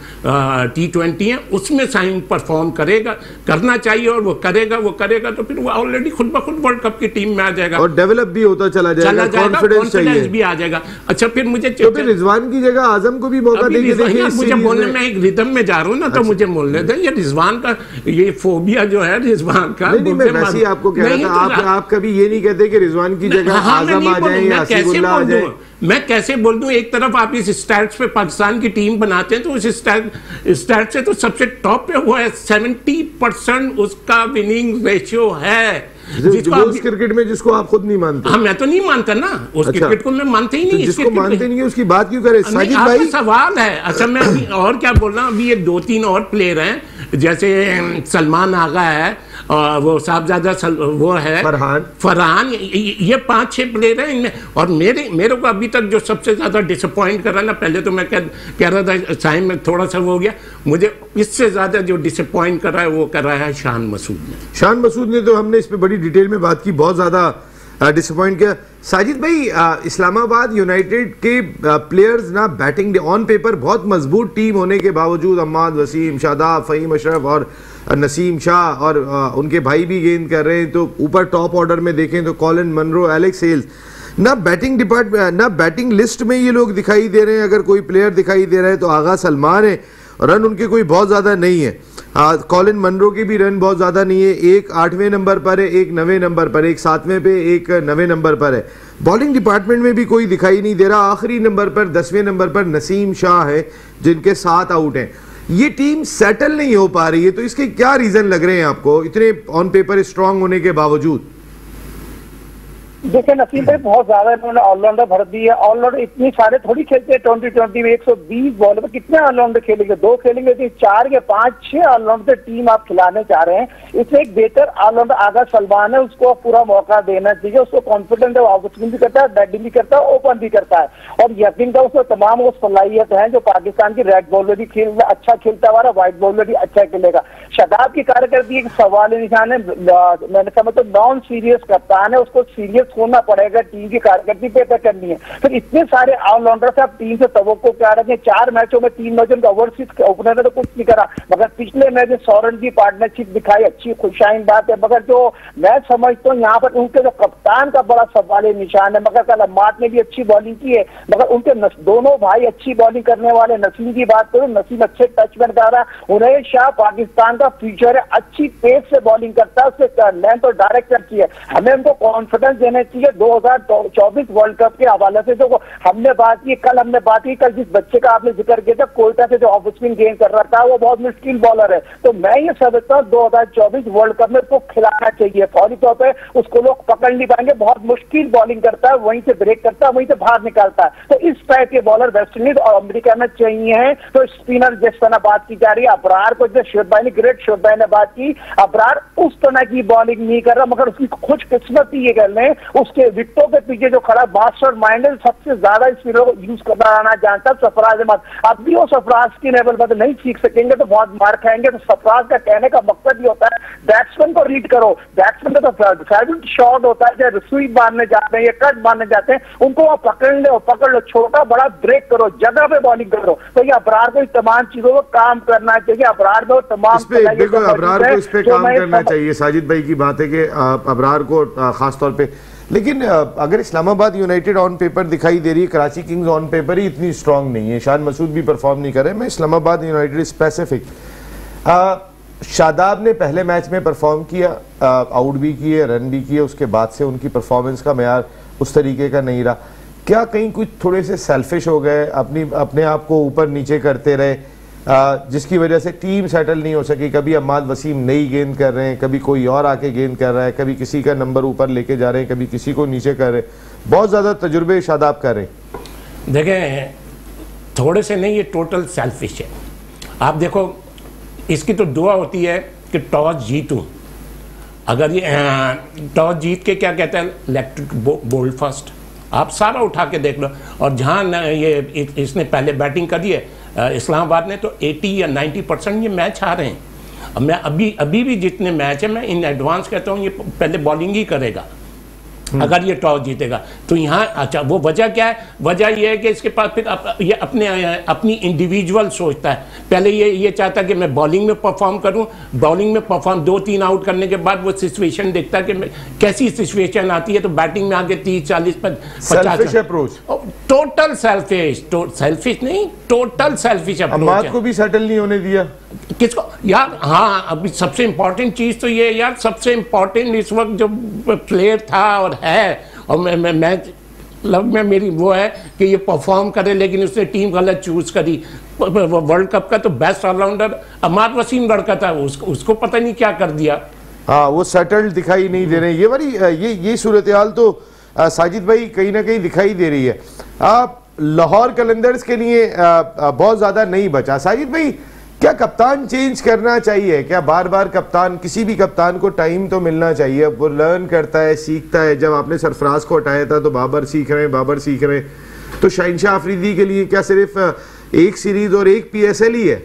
T20 हैं, उसमें साइम परफॉर्म करना चाहिए, और वो करेगा तो फिर वो ऑलरेडी खुद ब खुद वर्ल्ड कप की टीम में आ जाएगा, और डेवलप भी होता चला जाएगा, कॉन्फिडेंस भी आ जाएगा। अच्छा, फिर मुझे तो फिर रिजवान की जगह आजम को भी मौका देंगे। मुझे बोलने में एक रिदम में जा रहा हूँ ना, तो मुझे बोलने दें। ये रिजवान का ये फोबिया जो है रिजवान का, नहीं, मैं वैसे आपको कह रहा था, आप कभी ये नहीं कहते कि रिजवान की जगह आजम आ जाए या हसीबुल्लाह आ जाए। मैं कैसे बोल दूं? एक तरफ आप इस स्टैट्स पे पाकिस्तान की टीम बनाते हैं, तो उस स्टैट से तो सबसे टॉप पे हुआ है, 70% उसका विनिंग रेशियो है। उस क्रिकेट में जिसको आप खुद नहीं मानते। हाँ, मैं तो नहीं मानता ना, उस क्रिकेट को मैं मानते ही नहीं। जिसको मानते नहीं है उसकी बात क्यों करें? साजिद भाई, सवाल है। अच्छा, मैं अभी और क्या बोल रहा हूँ, अभी ये 2-3 और प्लेयर हैं, जैसे सलमान आगा है, और वो साहबजादा वो है फरहान, ये 5-6 प्लेयर हैं इनमें। और मेरे को अभी तक जो सबसे ज्यादा डिसअपॉइंट कर रहा है ना, पहले तो मैं कह रहा था साइम में थोड़ा सा वो हो गया, मुझे इससे ज्यादा जो डिसअपॉइंट कर रहा है वो कर रहा है शान मसूद ने तो हमने इस पर बड़ी डिटेल में बात की, बहुत ज्यादा डिसअपॉइंट किया। साजिद भाई, इस्लामाबाद यूनाइटेड के प्लेयर्स ना बैटिंग ऑन पेपर बहुत मजबूत टीम होने के बावजूद, अम्माद वसीम, शादाब, फहीम अशरफ और नसीम शाह और उनके भाई भी गेंद कर रहे हैं, तो ऊपर टॉप ऑर्डर में देखें तो कॉलिन मनरो, एलेक्स हेल्स, ना बैटिंग लिस्ट में ये लोग दिखाई दे रहे हैं। अगर कोई प्लेयर दिखाई दे रहा है तो आगा सलमान है, रन उनके कोई बहुत ज्यादा नहीं है। कॉलिन मनरो के भी रन बहुत ज्यादा नहीं है, एक 8वें नंबर पर है, एक 9वें नंबर पर, एक 7वें पे, एक 9वें नंबर पर है। बॉलिंग डिपार्टमेंट में भी कोई दिखाई नहीं दे रहा। आखिरी नंबर पर 10वें नंबर पर नसीम शाह है, जिनके 7 आउट हैं। ये टीम सेटल नहीं हो पा रही है, तो इसके क्या रीजन लग रहे हैं आपको, इतने ऑन पेपर स्ट्रांग होने के बावजूद? देखिए नसीम भाई, बहुत ज्यादा इन्होंने ऑलराउंडर भर दी है। ऑलराउंडर इतनी सारे थोड़ी खेलते हैं 2020 में, 120 बॉल में कितने ऑलराउंडर खेलेंगे? 2 खेलेंगे, तो 4 या 5-6 ऑलराउंडर टीम आप खिलाने चाह रहे हैं। इसमें एक बेहतर ऑलराउंडर आगा सलमान है, उसको पूरा मौका देना चाहिए। उसको कॉन्फिडेंट है, वो स्पिन भी करता है, बैटिंग भी करता है, ओपन भी करता है, और यकीन का उसको तमाम वो सलाहियत है जो पाकिस्तान की रेड बॉलर भी अच्छा खेलता हुआ, व्हाइट बॉलर भी अच्छा खेलेगा। शादाब की कारकर्दगी एक सवाल निशान है। मैंने समझता नॉन सीरियस कप्तान है, उसको सीरियस होना पड़ेगा, टीम की कारकर्दगी बेहतर करनी है। फिर इतने सारे ऑलराउंडर से आप टीम से तवक्को क्या रखें? 4 मैचों में 3 मैचों का ओवरसीज ओपनर ने तो कुछ नहीं करा, मगर पिछले मैच में सौरन की पार्टनरशिप दिखाई, अच्छी खुशाइन बात है। मगर जो मैं समझता हूँ यहाँ पर उनके जो कप्तान का बड़ा सवाल निशान है। मगर कल अम्माद ने भी अच्छी बॉलिंग की है, मगर उनके दोनों भाई अच्छी बॉलिंग करने वाले। नसीम की बात करूँ, नसीम अच्छे टचमैन कर रहा है। उन्हें शाह पाकिस्तान का फ्यूचर है, अच्छी पेस से बॉलिंग करता है, उससे लेंथ और डायरेक्ट अच्छी है। हमें उनको कॉन्फिडेंस देना चाहिए। 2024 वर्ल्ड कप के हवाले से जो हमने बात की, कल हमने बात की, कल जिस बच्चे का आपने जिक्र किया था कोयटा से जो ऑफ स्पिन गेंद कर रहा था, वो बहुत मुश्किल बॉलर है। तो मैं ये समझता हूँ 2024 वर्ल्ड कप में उसको खिलाना चाहिए। फौरी तौर पर उसको लोग पकड़ नहीं पाएंगे, बहुत मुश्किल बॉलिंग करता है, वहीं से ब्रेक करता है, वहीं से बाहर निकालता है। तो इस टाइप के बॉलर वेस्ट इंडीज और अमेरिका में चाहिए हैं। तो स्पिनर जिस तरह बात की जा रही है, अबरार को जो शोएब भाई ने, ग्रेट शोएब भाई ने बात की, अबरार उस तरह की बॉलिंग नहीं कर रहा, मगर उसकी खुशकिस्मती ये कर लें उसके विकेटों के पीछे जो खड़ा मास्टर माइंड है, सबसे ज्यादा स्पिनर को यूज करना आना जानता है सरफराज अहमद। अब भी वो सरफराज की लेवल पर नहीं सीख सकेंगे तो बहुत मार खाएंगे। तो सरफराज का कहने का मकसद ये होता है बैट्समैन को रीड करो, बैट्समैन का तो फेवरेट शॉट होता है, चाहे स्वीप मारने जाते हैं या कट मारने जाते हैं, उनको वहां पकड़ लो, छोटा बड़ा ब्रेक करो, जगह पे बॉलिंग करो। तो ये अबरार को तमाम चीजों को काम करना चाहिए। अबरार को तमाम देखो अबरार को इस पे काम करना चाहिए। साजिद भाई की बात है कि अबरार को खासतौर पे, लेकिन अगर इस्लामाबाद यूनाइटेड ऑन पेपर दिखाई दे रही है, कराची किंग्स ऑन पेपर ही इतनी स्ट्रांग नहीं है, शान मसूद भी परफॉर्म नहीं कर रहे। मैं इस्लामाबाद यूनाइटेड स्पेसिफिक, शादाब ने पहले मैच में परफॉर्म किया, आउट भी किए, रन भी किए, उसके बाद से उनकी परफॉर्मेंस का मेयार उस तरीके का नहीं रहा। क्या कहीं कुछ थोड़े से सेल्फिश हो गए, अपने आप को ऊपर नीचे करते रहे, जिसकी वजह से टीम सेटल नहीं हो सकी? कभी अम्माद वसीम नई गेंद कर रहे हैं, कभी कोई और आके गेंद कर रहा है, कभी किसी का नंबर ऊपर लेके जा रहे हैं, कभी किसी को नीचे कर रहे हैं। बहुत ज्यादा तजुर्बे शादाब कर रहे हैं। देखें, थोड़े से नहीं, ये टोटल सेल्फिश है। आप देखो, इसकी तो दुआ होती है कि टॉस जीतूं। अगर ये टॉस जीत के क्या कहता है, इलेक्ट्रिक बोल्ड फर्स्ट, आप सारा उठा के देख लो। और जहाँ ये इसने पहले बैटिंग करी है इस्लामाबाद ने, तो 80 या 90% ये मैच हारे हैं। अब मैं अभी भी जितने मैच है मैं इन एडवांस कहता हूँ ये पहले बॉलिंग ही करेगा अगर ये टॉस जीतेगा। तो यहाँ अच्छा, वो वजह क्या है? वजह ये है कि इसके पास फिर ये अपनी इंडिविजुअल सोचता है। पहले ये चाहता है कि मैं बॉलिंग में परफॉर्म करूं, बॉलिंग में परफॉर्म 2-3 आउट करने के बाद वो सिचुएशन देखता है कि कैसी सिचुएशन आती है, तो बैटिंग में आगे 30-40-50 अप्रोच, टोटल सेल्फिश नहीं, टोटल सेल्फिश अप्रोच को भी सेटल नहीं होने दिया। किसको यार? हाँ, अभी सबसे इंपॉर्टेंट चीज तो ये यार, सबसे इंपॉर्टेंट इस वक्त जो प्लेयर था और है, और मैं मेरी वो है कि ये परफॉर्म करे, लेकिन उसने टीम गलत चूज करी। वर्ल्ड कप का तो बेस्ट ऑलराउंडर अम्माद वसीम लड़का था, उसको पता नहीं क्या कर दिया। हाँ, वो सेटल्ड दिखाई नहीं दे रहे। ये वाली ये सूरत हाल तो साजिद भाई कहीं ना कहीं दिखाई दे रही है। लाहौर कलंदर्स के लिए बहुत ज्यादा नहीं बचा। साजिद भाई, क्या कप्तान चेंज करना चाहिए? क्या बार बार कप्तान, किसी भी कप्तान को टाइम तो मिलना चाहिए, वो लर्न करता है, सीखता है। जब आपने सरफराज को हटाया था तो बाबर सीख रहे हैं, तो शहनशाह अफरीदी के लिए क्या सिर्फ एक सीरीज और एक PSL ही है?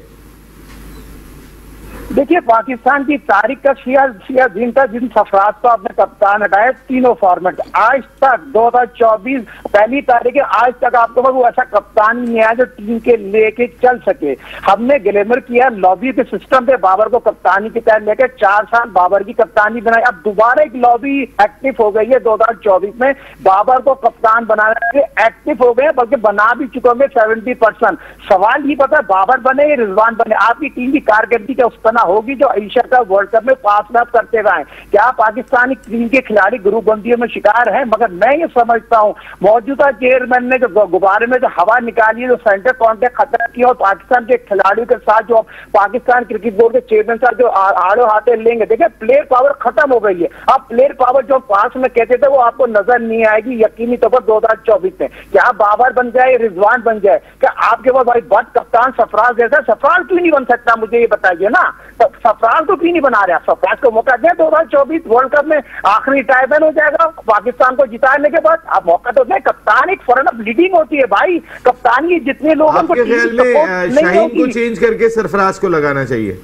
देखिए, पाकिस्तान की तारीख का सिया दिन था जिन सरफराज को आपने कप्तान हटाया, तीनों फॉर्मेट आज तक 2024 पहली तारीख है, आज तक आपके पास वो ऐसा कप्तान नहीं आया जो टीम के लेके चल सके। हमने ग्लैमर किया लॉबी के सिस्टम पे, बाबर को कप्तानी के तहत लेकर 4 साल बाबर की कप्तानी बनाई। अब दोबारा एक लॉबी एक्टिव हो गई है 2024 में, बाबर को कप्तान बनाने के एक्टिव हो गए, बल्कि बना भी चुके होंगे 70%। सवाल ये पता है बाबर बने या रिजवान बने, आपकी टीम की कारकर्दगी का उस तरह होगी जो एशिया का वर्ल्ड कप में 5 मैच करते रहे। क्या पाकिस्तानी टीम के खिलाड़ी ग्रुप बंदियों में शिकार है? मगर मैं ये समझता हूं मौजूदा चेयरमैन ने जो गुब्बारे में जो हवा निकाली है, जो सेंटर कॉन्टेक्ट खत्म किया, और पाकिस्तान के खिलाड़ियों के साथ जो पाकिस्तान क्रिकेट बोर्ड के चेयरमैन साहब जो आड़ो हाथे लेंगे, देखिए प्लेयर पावर खत्म हो गई है। अब प्लेयर पावर जो पास में कहते थे वो आपको नजर नहीं आएगी यकीनी तौर पर 2024 में। क्या बाबर बन जाए, रिजवान बन जाए? क्या आपके पास भाई बद कप्तान सरफराज जैसा, सरफराज क्यों नहीं बन सकता? मुझे ये बताइए ना, सरफराज को क्यों नहीं बना रहा? सरफराज को मौका दें 2024 वर्ल्ड कप में, आखिरी रिटायरमेंट हो जाएगा पाकिस्तान को जिताने के बाद। आप मौका तो दें। कप्तान एक फॉरन ऑफ लीडिंग होती है भाई, कप्तान की जितने लोगों को शाहीन को चेंज करके सरफराज को लगाना चाहिए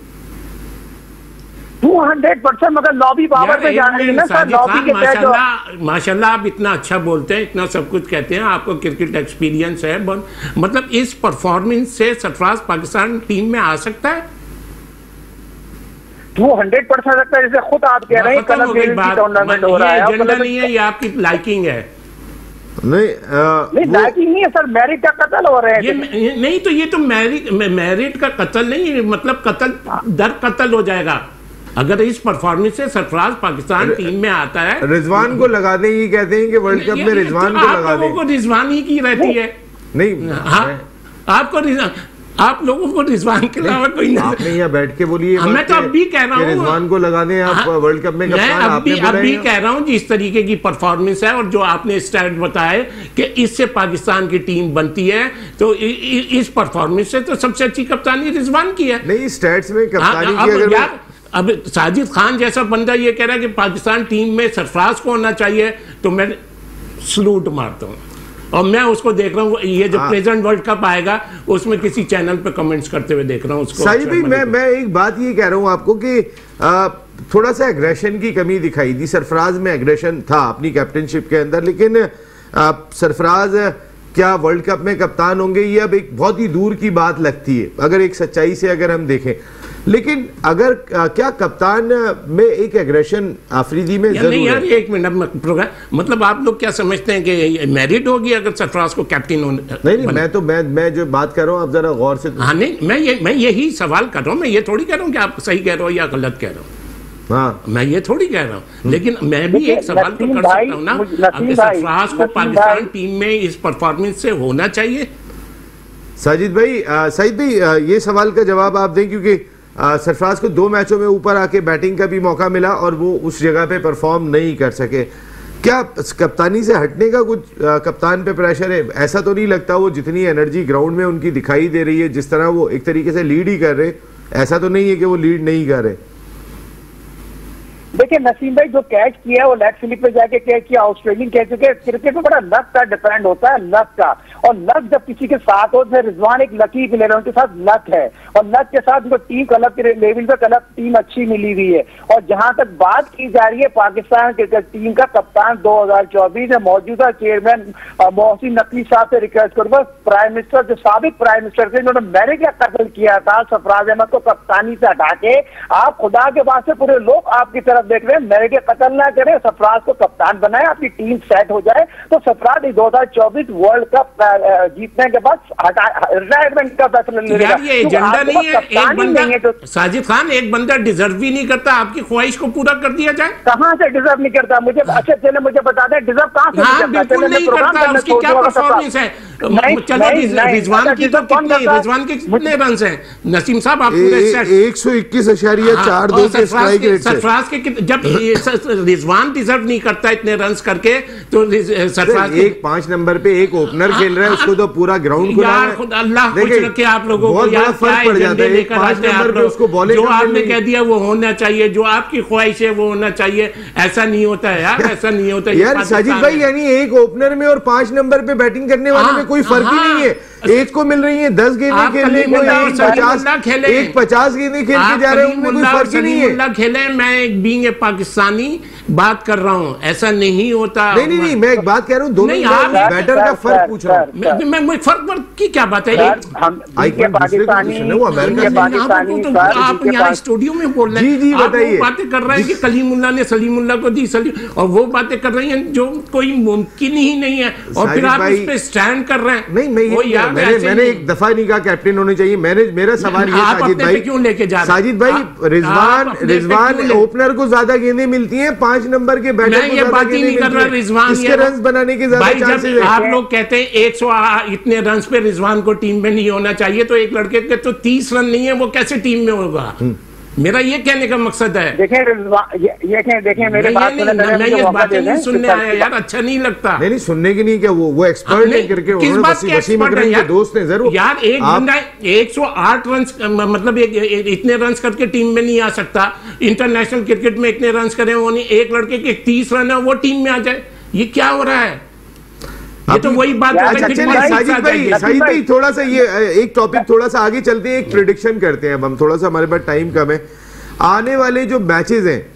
200%। मगर लॉबी बाबर पे जाना है ना सर, लॉबी के तहत। माशाल्लाह आप इतना अच्छा बोलते हैं, इतना सब कुछ कहते हैं, आपको क्रिकेट एक्सपीरियंस है, मतलब इस परफॉर्मेंस से सरफराज पाकिस्तान टीम में आ सकता है? 200% लगता है, जैसे खुद आप कह रहे हैं टूर्नामेंट हो रहा है। एजेंडा नहीं है, ये आपकी लाइकिंग है। नहीं लाइकिंग नहीं है सर, मेरिट का कत्ल हो रहे हैं। नहीं तो ये तो मेरिट का कत्ल नहीं, मतलब कत्ल दर कत्ल हो जाएगा अगर इस परफॉर्मेंस से सरफराज पाकिस्तान टीम में आता है। रिजवान को लगा दें, ये कहते हैं कि वर्ल्ड कप में रिजवान को लगा दें। आपको रिजवान ही की रहती है। नहीं, हाँ, आप लोगों को रिजवान के अलावा कोई नहीं। आपने यहाँ बैठ के बोलिए, मैं तो अब भी कह रहा हूँ रिजवान को लगा दें आप वर्ल्ड कप में। मैं अब भी कह रहा हूँ जिस तरीके की परफॉर्मेंस है और जो आपने स्टैट बताए कि इससे पाकिस्तान की टीम बनती है, तो इस परफॉर्मेंस से तो सबसे अच्छी कप्तानी रिजवान की है। नहीं, स्टैट्स में कप्तानी की अगर अब साजिद खान जैसा बंदा ये कह रहा है कि पाकिस्तान टीम में सरफराज को होना चाहिए, तो मैं सलूट मारता हूँ। और मैं उसको देख रहा हूँ, ये जो प्रेजेंट वर्ल्ड कप आएगा उसमें किसी चैनल पे कमेंट्स करते हुए देख रहा हूँ उसको। साजिद भाई, मैं एक बात ये कह रहा हूँ आपको कि थोड़ा सा एग्रेशन की कमी दिखाई दी। सरफराज में एग्रेशन था अपनी कैप्टनशिप के अंदर, लेकिन सरफराज क्या वर्ल्ड कप में कप्तान होंगे ये अब एक बहुत ही दूर की बात लगती है, अगर एक सच्चाई से अगर हम देखें। लेकिन अगर क्या कप्तान में एक एग्रेशन आफरीदी में जरूर नहीं यार, एक मिनट प्रोग्राम, मतलब आप लोग क्या समझते हैं कि मेरिट होगी अगर सरफराज को कैप्टन होने? नहीं, मैं जो बात कर रहा हूँ आप जरा गौर से। हाँ नहीं, मैं यही सवाल कर रहा हूँ। मैं ये थोड़ी कह रहा हूँ कि आप सही कह रहे हो या गलत कह रहे हो। हाँ, मैं ये थोड़ी कह रहा हूँ, लेकिन मैं भी एक सवाल तो कर सकता हूँ ना, अगर सरफराज को पाकिस्तान टीम में इस परफॉर्मेंस से होना चाहिए। साजिद भाई, ये सवाल का जवाब आप दें, क्योंकि सरफराज को 2 मैचों में ऊपर आके बैटिंग का भी मौका मिला और वो उस जगह पे परफॉर्म नहीं कर सके। क्या कप्तानी से हटने का कुछ कप्तान पे प्रेशर है? ऐसा तो नहीं लगता, वो जितनी एनर्जी ग्राउंड में उनकी दिखाई दे रही है, जिस तरह वो एक तरीके से लीड ही कर रहे, ऐसा तो नहीं है कि वो लीड नहीं कर रहे। देखिए नसीम भाई, जो कैच किया है वो लेग स्लिप पे जाके कैच किया, आउटस्टैंडिंग कैच किया। क्रिकेट में बड़ा लक का डिपेंड होता है, लक का। और लक जब किसी के साथ हो, जैसे रिजवान एक लकी प्लेयर है, उनके साथ लक है, और लक के साथ उनको टीम क्लब के लेवल पे क्लब टीम अच्छी मिली हुई है। और जहां तक बात की जा रही है पाकिस्तान क्रिकेट टीम का कप्तान 2024 में मौजूदा चेयरमैन मोहसिन नकवी साहब से रिक्वेस्ट करूंगा, प्राइम मिनिस्टर जो साबिक प्राइम मिनिस्टर थे, इन्होंने मेरिट का कत्ल किया था सरफराज अहमद को कप्तानी से हटा के, आप खुदा के वास्ते पूरे लोग आपकी तरफ देख रहे हैं, मेरिट का कत्ल ना करें, सरफराज को कप्तान बनाए, आपकी टीम सेट हो जाए तो सरफराज 2024 वर्ल्ड कप जीतने के बाद रिटायरमेंट का फैसला ले लेगा। ये एजेंडा नहीं है, एक बंदा साजिद खान, एक बंदा डिजर्व ही नहीं करता, आपकी ख्वाहिश को पूरा कर दिया जाए। कहां से डिजर्व नहीं करता? मुझे अच्छे चले मुझे बता दें, डिजर्व कहां से नहीं करता? नहीं करता, उसकी क्या परफॉर्मेंस है? चलो रिजवान की तो कितनी, रिजवान के कितने रन हैं नसीम साहब? आप 121.42 के स्ट्राइक रेट से। सरफराज के जब रिजवान डिजर्व नहीं करता इतने रन्स करके, तो सरफराज एक 5 नंबर पे एक ओपनर खेल रहा है, उसको तो पूरा ग्राउंड खुला है। खुद अल्लाह खुश रखे आप लोगों को, यार फर्क पड़ जाता है। 5 नंबर पे उसको बॉलिंग, जो आपने कह दिया वो होना चाहिए, जो आपकी ख्वाहिश है वो होना चाहिए, ऐसा नहीं होता है यार, ऐसा नहीं होता यार साजिद भाई। यानी एक ओपनर में और 5 नंबर पे बैटिंग करने वाले में कोई फर्क ही नहीं है। एक को मिल रही है 10 गेंदें खेलने को, एक 50 गेंदें खेल के जा रहे हैं, उनमें कोई फर्क ही नहीं है। खेले, मैं एक बीइंग ए पाकिस्तानी बात कर रहा हूँ, ऐसा नहीं होता। नहीं, मैं एक बात कह रहा हूँ, दोनों बैटर का फर्क पूछ रहा हूँ मैं। फर्क की क्या बात है? आप यहाँ स्टूडियो में बोल रहे हैं, आप वो बातें कर रहे हैं कि कलीमुल्लाह ने सलीमुल्लाह को दी, और वो बातें कर रही हैं जो कोई मुमकिन ही नहीं है, और फिर आप उस पर स्टैंड कर रहे हैं। नहीं, मैंने एक दफा नहीं कहा कैप्टन होने चाहिए। मेरा सवाल ये साजिद भाई, क्यों लेके जा रहे हैं? साजिद भाई, रिजवान ओपनर को ज्यादा गेंदें मिलती हैं, 5 नंबर के बैटर को ये बात ही नहीं कर रहा रिजवान, इसके रन बनाने के ज्यादा चांसेस है। आप लोग कहते हैं 100 इतने रन पे रिजवान को टीम में नहीं होना चाहिए, तो एक लड़के के तो 30 रन नहीं है, वो कैसे टीम में होगा? मेरा ये कहने का मकसद है। देखें मेरे बात सुनने आया यार, अच्छा नहीं लगता। नहीं सुनने की नहीं, क्या वो एक्सपर्ट है क्रिकेट, वसीम अकरम के दोस्त हैं जरूर। यार एक बंदा 108 रन, मतलब इतने रन करके टीम में नहीं आ सकता। इंटरनेशनल क्रिकेट में इतने रन करे, वो नहीं, एक लड़के के 30 रन है वो टीम में आ जाए, ये क्या हो रहा है? ये तो वही बात है। साजिद भाई थोड़ा सा ये एक टॉपिक थोड़ा सा आगे चलते हैं, एक प्रेडिक्शन करते हैं अब हम, थोड़ा सा हमारे पास टाइम कम है। आने वाले जो मैचेस हैं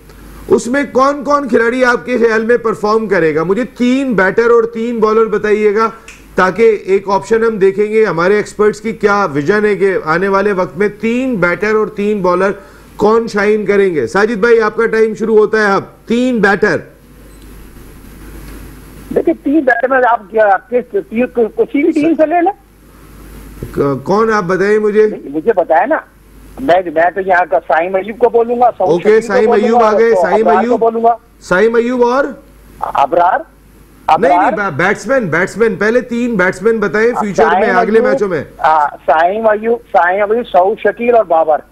उसमें कौन कौन खिलाड़ी आपके ख्याल में परफॉर्म करेगा? मुझे 3 बैटर और 3 बॉलर बताइएगा, ताकि एक ऑप्शन हम देखेंगे हमारे एक्सपर्ट्स की क्या विजन है कि आने वाले वक्त में 3 बैटर और 3 बॉलर कौन शाइन करेंगे। साजिद भाई आपका टाइम शुरू होता है अब। 3 बैटर। देखिए 3 बैटर में आप किसी भी टीम से ले लें। कौन आप बताइए मुझे बताया ना, मैं तो यहाँ का साइम अयूब को बोलूंगा। ओके, साइम अयूब आ गए, साइम अयूब बोलूंगा, साइम अयूब और अबरार। नहीं, बैट्समैन पहले 3 बैट्समैन बताएं फ्यूचर में, अगले मैचों में। साइम अयूब, सऊद शकील और बाबर।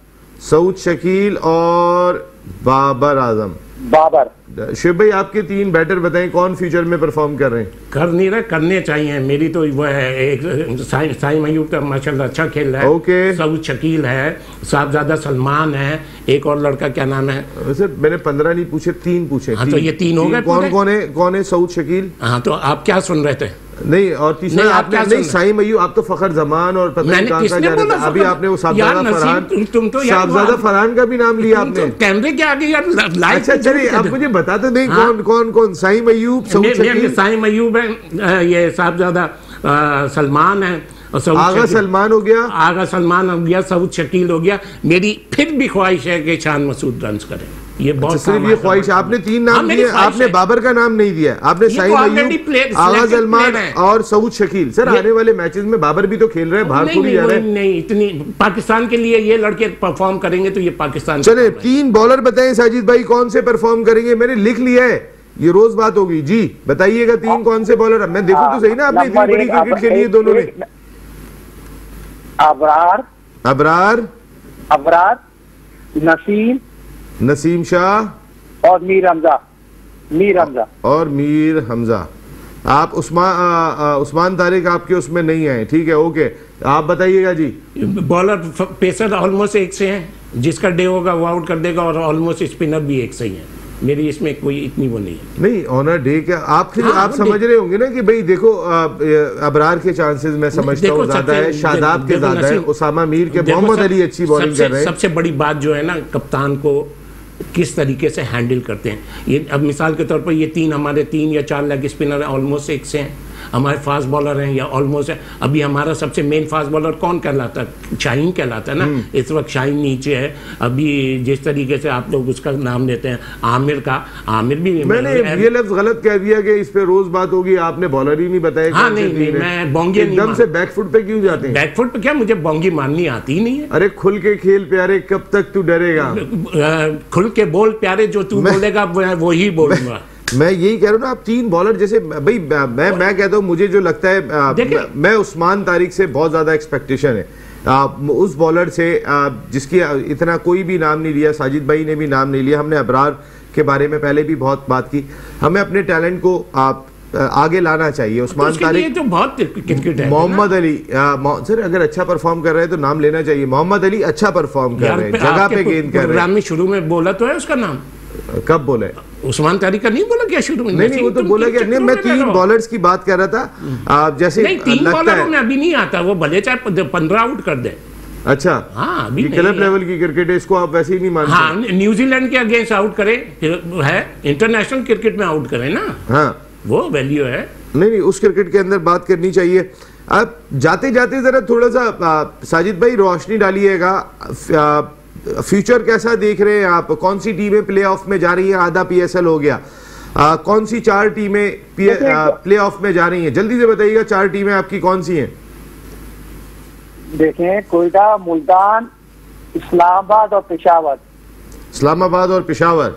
सऊद शकील और बाबर आजम। बाबर। शुएब भाई आपके 3 बैटर बताएं कौन फ्यूचर में परफॉर्म कर रहे हैं? कर नहीं रहे, करने चाहिए। मेरी तो वो है, एक साइम अयूब का माशाल्लाह अच्छा खेल रहा है। ओके। सऊद शकील है, साहबजादा सलमान है, एक और लड़का क्या नाम है सर? मैंने 15 नहीं पूछे, 3 पूछे। हाँ, तो ये 3 हो गए। कौन है सऊद शकील? हाँ, तो आप क्या सुन रहे थे? नहीं, और तीसरा आपने नहीं, साइम अयूब। आप तो फखर जमान और पता नहीं कहां जा रहे थे। अभी आपने वो साहबजादा फरहान का भी नाम लिया आपने। कैमरे के आगे यार लाइव। अच्छा चलिए, अब मुझे बताते नहीं कौन साइम अयूब, सऊद शकील। साइम अयूब है, ये साहबजादा सलमान है, आगा सलमान हो गया, सऊद शकील हो गया। मेरी फिर भी ख्वाहिश है कि शान मसूद रन्स करें। ये बहुत सिर्फ ये ख्वाहिश। आपने 3 नाम दिए, आपने बाबर का नाम नहीं दिया। आपने साइम अयूब, आगा सलमान और सऊद शकील। सर आने वाले मैचेस में बाबर भी तो खेल रहे हैं, बाहर थोड़ी जा रहे हैं। नहीं, इतनी पाकिस्तान के लिए ये लड़के परफॉर्म करेंगे तो ये पाकिस्तान। चले 3 बॉलर बताएं साजिद भाई कौन से परफॉर्म करेंगे? मैंने लिख लिया है, ये रोज बात होगी जी। बताइएगा 3 कौन से बॉलर? मैं देखूं तो सही ना, आपने इतनी बड़ी क्रिकेट खेली है दोनों ने। अबरार, नसीम शाह और मीर हमजा। आप उस्मान तारिक आपके उसमें नहीं आए, ठीक है, ओके। आप बताइएगा जी। बॉलर पेसर ऑलमोस्ट एक से हैं, जिसका डे होगा वो आउट कर देगा, और ऑलमोस्ट स्पिनर भी एक से ही है। मेरी इसमें कोई इतनी वो नहीं है। नहीं, ऑनर डे क्या आप फिर आप समझ रहे होंगे ना कि भाई देखो, अबरार के चांसेस मैं समझता हूँ ज्यादा है, शादाब के ज्यादा है, उसामा मीर के, मोहम्मद अली अच्छी बॉलिंग कर रहे हैं। सबसे बड़ी बात जो है ना, कप्तान को किस तरीके से हैंडल करते हैं। ये अब मिसाल के तौर पर ये 3 हमारे 3 या 4 लेग स्पिनर ऑलमोस्ट एक से हैं, हमारे फास्ट बॉलर हैं या ऑलमोस्ट है। अभी हमारा सबसे मेन फास्ट बॉलर कौन कहलाता है? शाहीन कहलाता है ना। इस वक्त शाहीन नीचे है। अभी जिस तरीके से आप लोग उसका नाम देते हैं आमिर का, आमिर भी मैंने ये लफ्ज गलत कह दिया कि इस पे रोज बात होगी, आपने बॉलर ही नहीं बताया। हाँ, नहीं, मैं बोंगी एकदम से बैकफुट पे क्यों जाते हैं? बैकफुट पे क्या, मुझे बोंगी मारनी आती ही नहीं है। अरे खुल के खेल प्यारे, कब तक तू डरेगा? खुल के बोल प्यारे, जो तू बोलेगा वो ही बोलूंगा। मैं यही कह रहा हूँ ना, आप 3 बॉलर जैसे भाई मैं कहता हूँ, मुझे जो लगता है मैं उस्मान तारिक से बहुत ज्यादा एक्सपेक्टेशन है। उस बॉलर से जिसकी इतना कोई भी नाम नहीं लिया, साजिद भाई ने भी नाम नहीं लिया। हमने अबरार के बारे में पहले भी बहुत बात की। हमें अपने टैलेंट को आगे लाना चाहिए। उस्मान तारिक तो बहुत क्रिकेट है। मोहम्मद अली सर अगर अच्छा परफॉर्म कर रहे हैं तो नाम लेना चाहिए। मोहम्मद अली अच्छा परफॉर्म कर रहे हैं, जगह पे गेंद कर रहे हैं। शुरू में बोला तो है उसका नाम, कब बोले? उस्मान तारिक का नहीं बोला क्या शुरू में? नहीं, वो तो बोला क्या? नहीं, मैं 3 बॉलर्स की बात कर रहा था। जैसे नहीं, 3 बॉलरों में अभी नहीं आता, वो भले चाहे 15 आउट कर दे। अच्छा, हाँ, अभी क्लब लेवल की क्रिकेट है, इसको आप वैसे ही नहीं मानते? हाँ, न्यूजीलैंड के अगेंस्ट आउट करे है, इंटरनेशनल क्रिकेट में आउट करे ना। हाँ, वो वैल्यू है। नहीं, उस क्रिकेट के अंदर बात करनी चाहिए। अब जाते जाते जरा थोड़ा सा साजिद भाई रोशनी डालिएगा, फ्यूचर कैसा देख रहे हैं आप? कौन सी टीमें प्लेऑफ में जा रही हैं? आधा PSL हो गया, कौन सी 4 टीमें प्लेऑफ में जा रही हैं? जल्दी से बताइएगा, 4 टीमें आपकी कौन सी हैं? देखें, कोयटा, मुल्तान, इस्लामाबाद और पेशावर।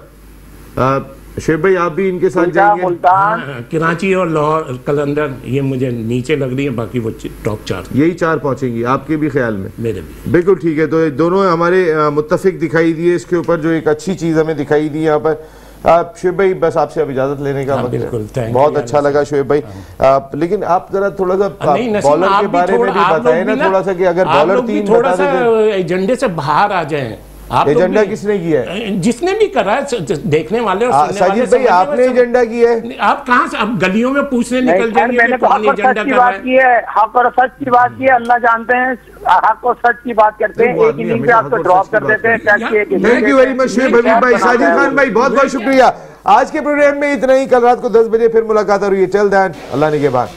शुएब भाई आप भी इनके साथ जाएंगे? मुल्तान, कराची और लाहौर, कलंदर, ये मुझे नीचे लग रही है, बाकी वो टॉप 4, यही 4 पहुंचेंगी आपके भी ख्याल में? मेरे भी। बिल्कुल ठीक है। तो ये दोनों हमारे मुत्तफिक दिखाई दिए इसके ऊपर, जो एक अच्छी चीज हमें दिखाई दी यहाँ पर। शुएब भाई बस आपसे अब इजाजत लेने का वक्त है। बहुत अच्छा लगा शुएब भाई, लेकिन आप जरा थोड़ा सा बॉलर के बारे में भी बताएं ना थोड़ा सा, कि अगर बॉलर 3 थोड़ा सा एजेंडे से बाहर आ जाए। एजेंडा किसने किया है? जिसने भी करा है, देखने वाले और सुनने वाले। साजिद भाई आपने एजेंडा किया है? आप कहाँ से, अब गलियों में पूछने निकल जाएंगे। मैंने तो हक और सच की बात की है, हक और सच की बात की है। अल्लाह जानते हैं, हक और सच की बात करते हैं। एक इनिंग पे आपको ड्रॉप कर देते हैं। Thank you very much Shoaib Habib भाई, साजिद खान भाई, बहुत बहुत शुक्रिया। आज के प्रोग्राम में इतना ही। कल रात को 10 बजे फिर मुलाकात हो रही है। चल दैन, अल्लाह ने के बाद।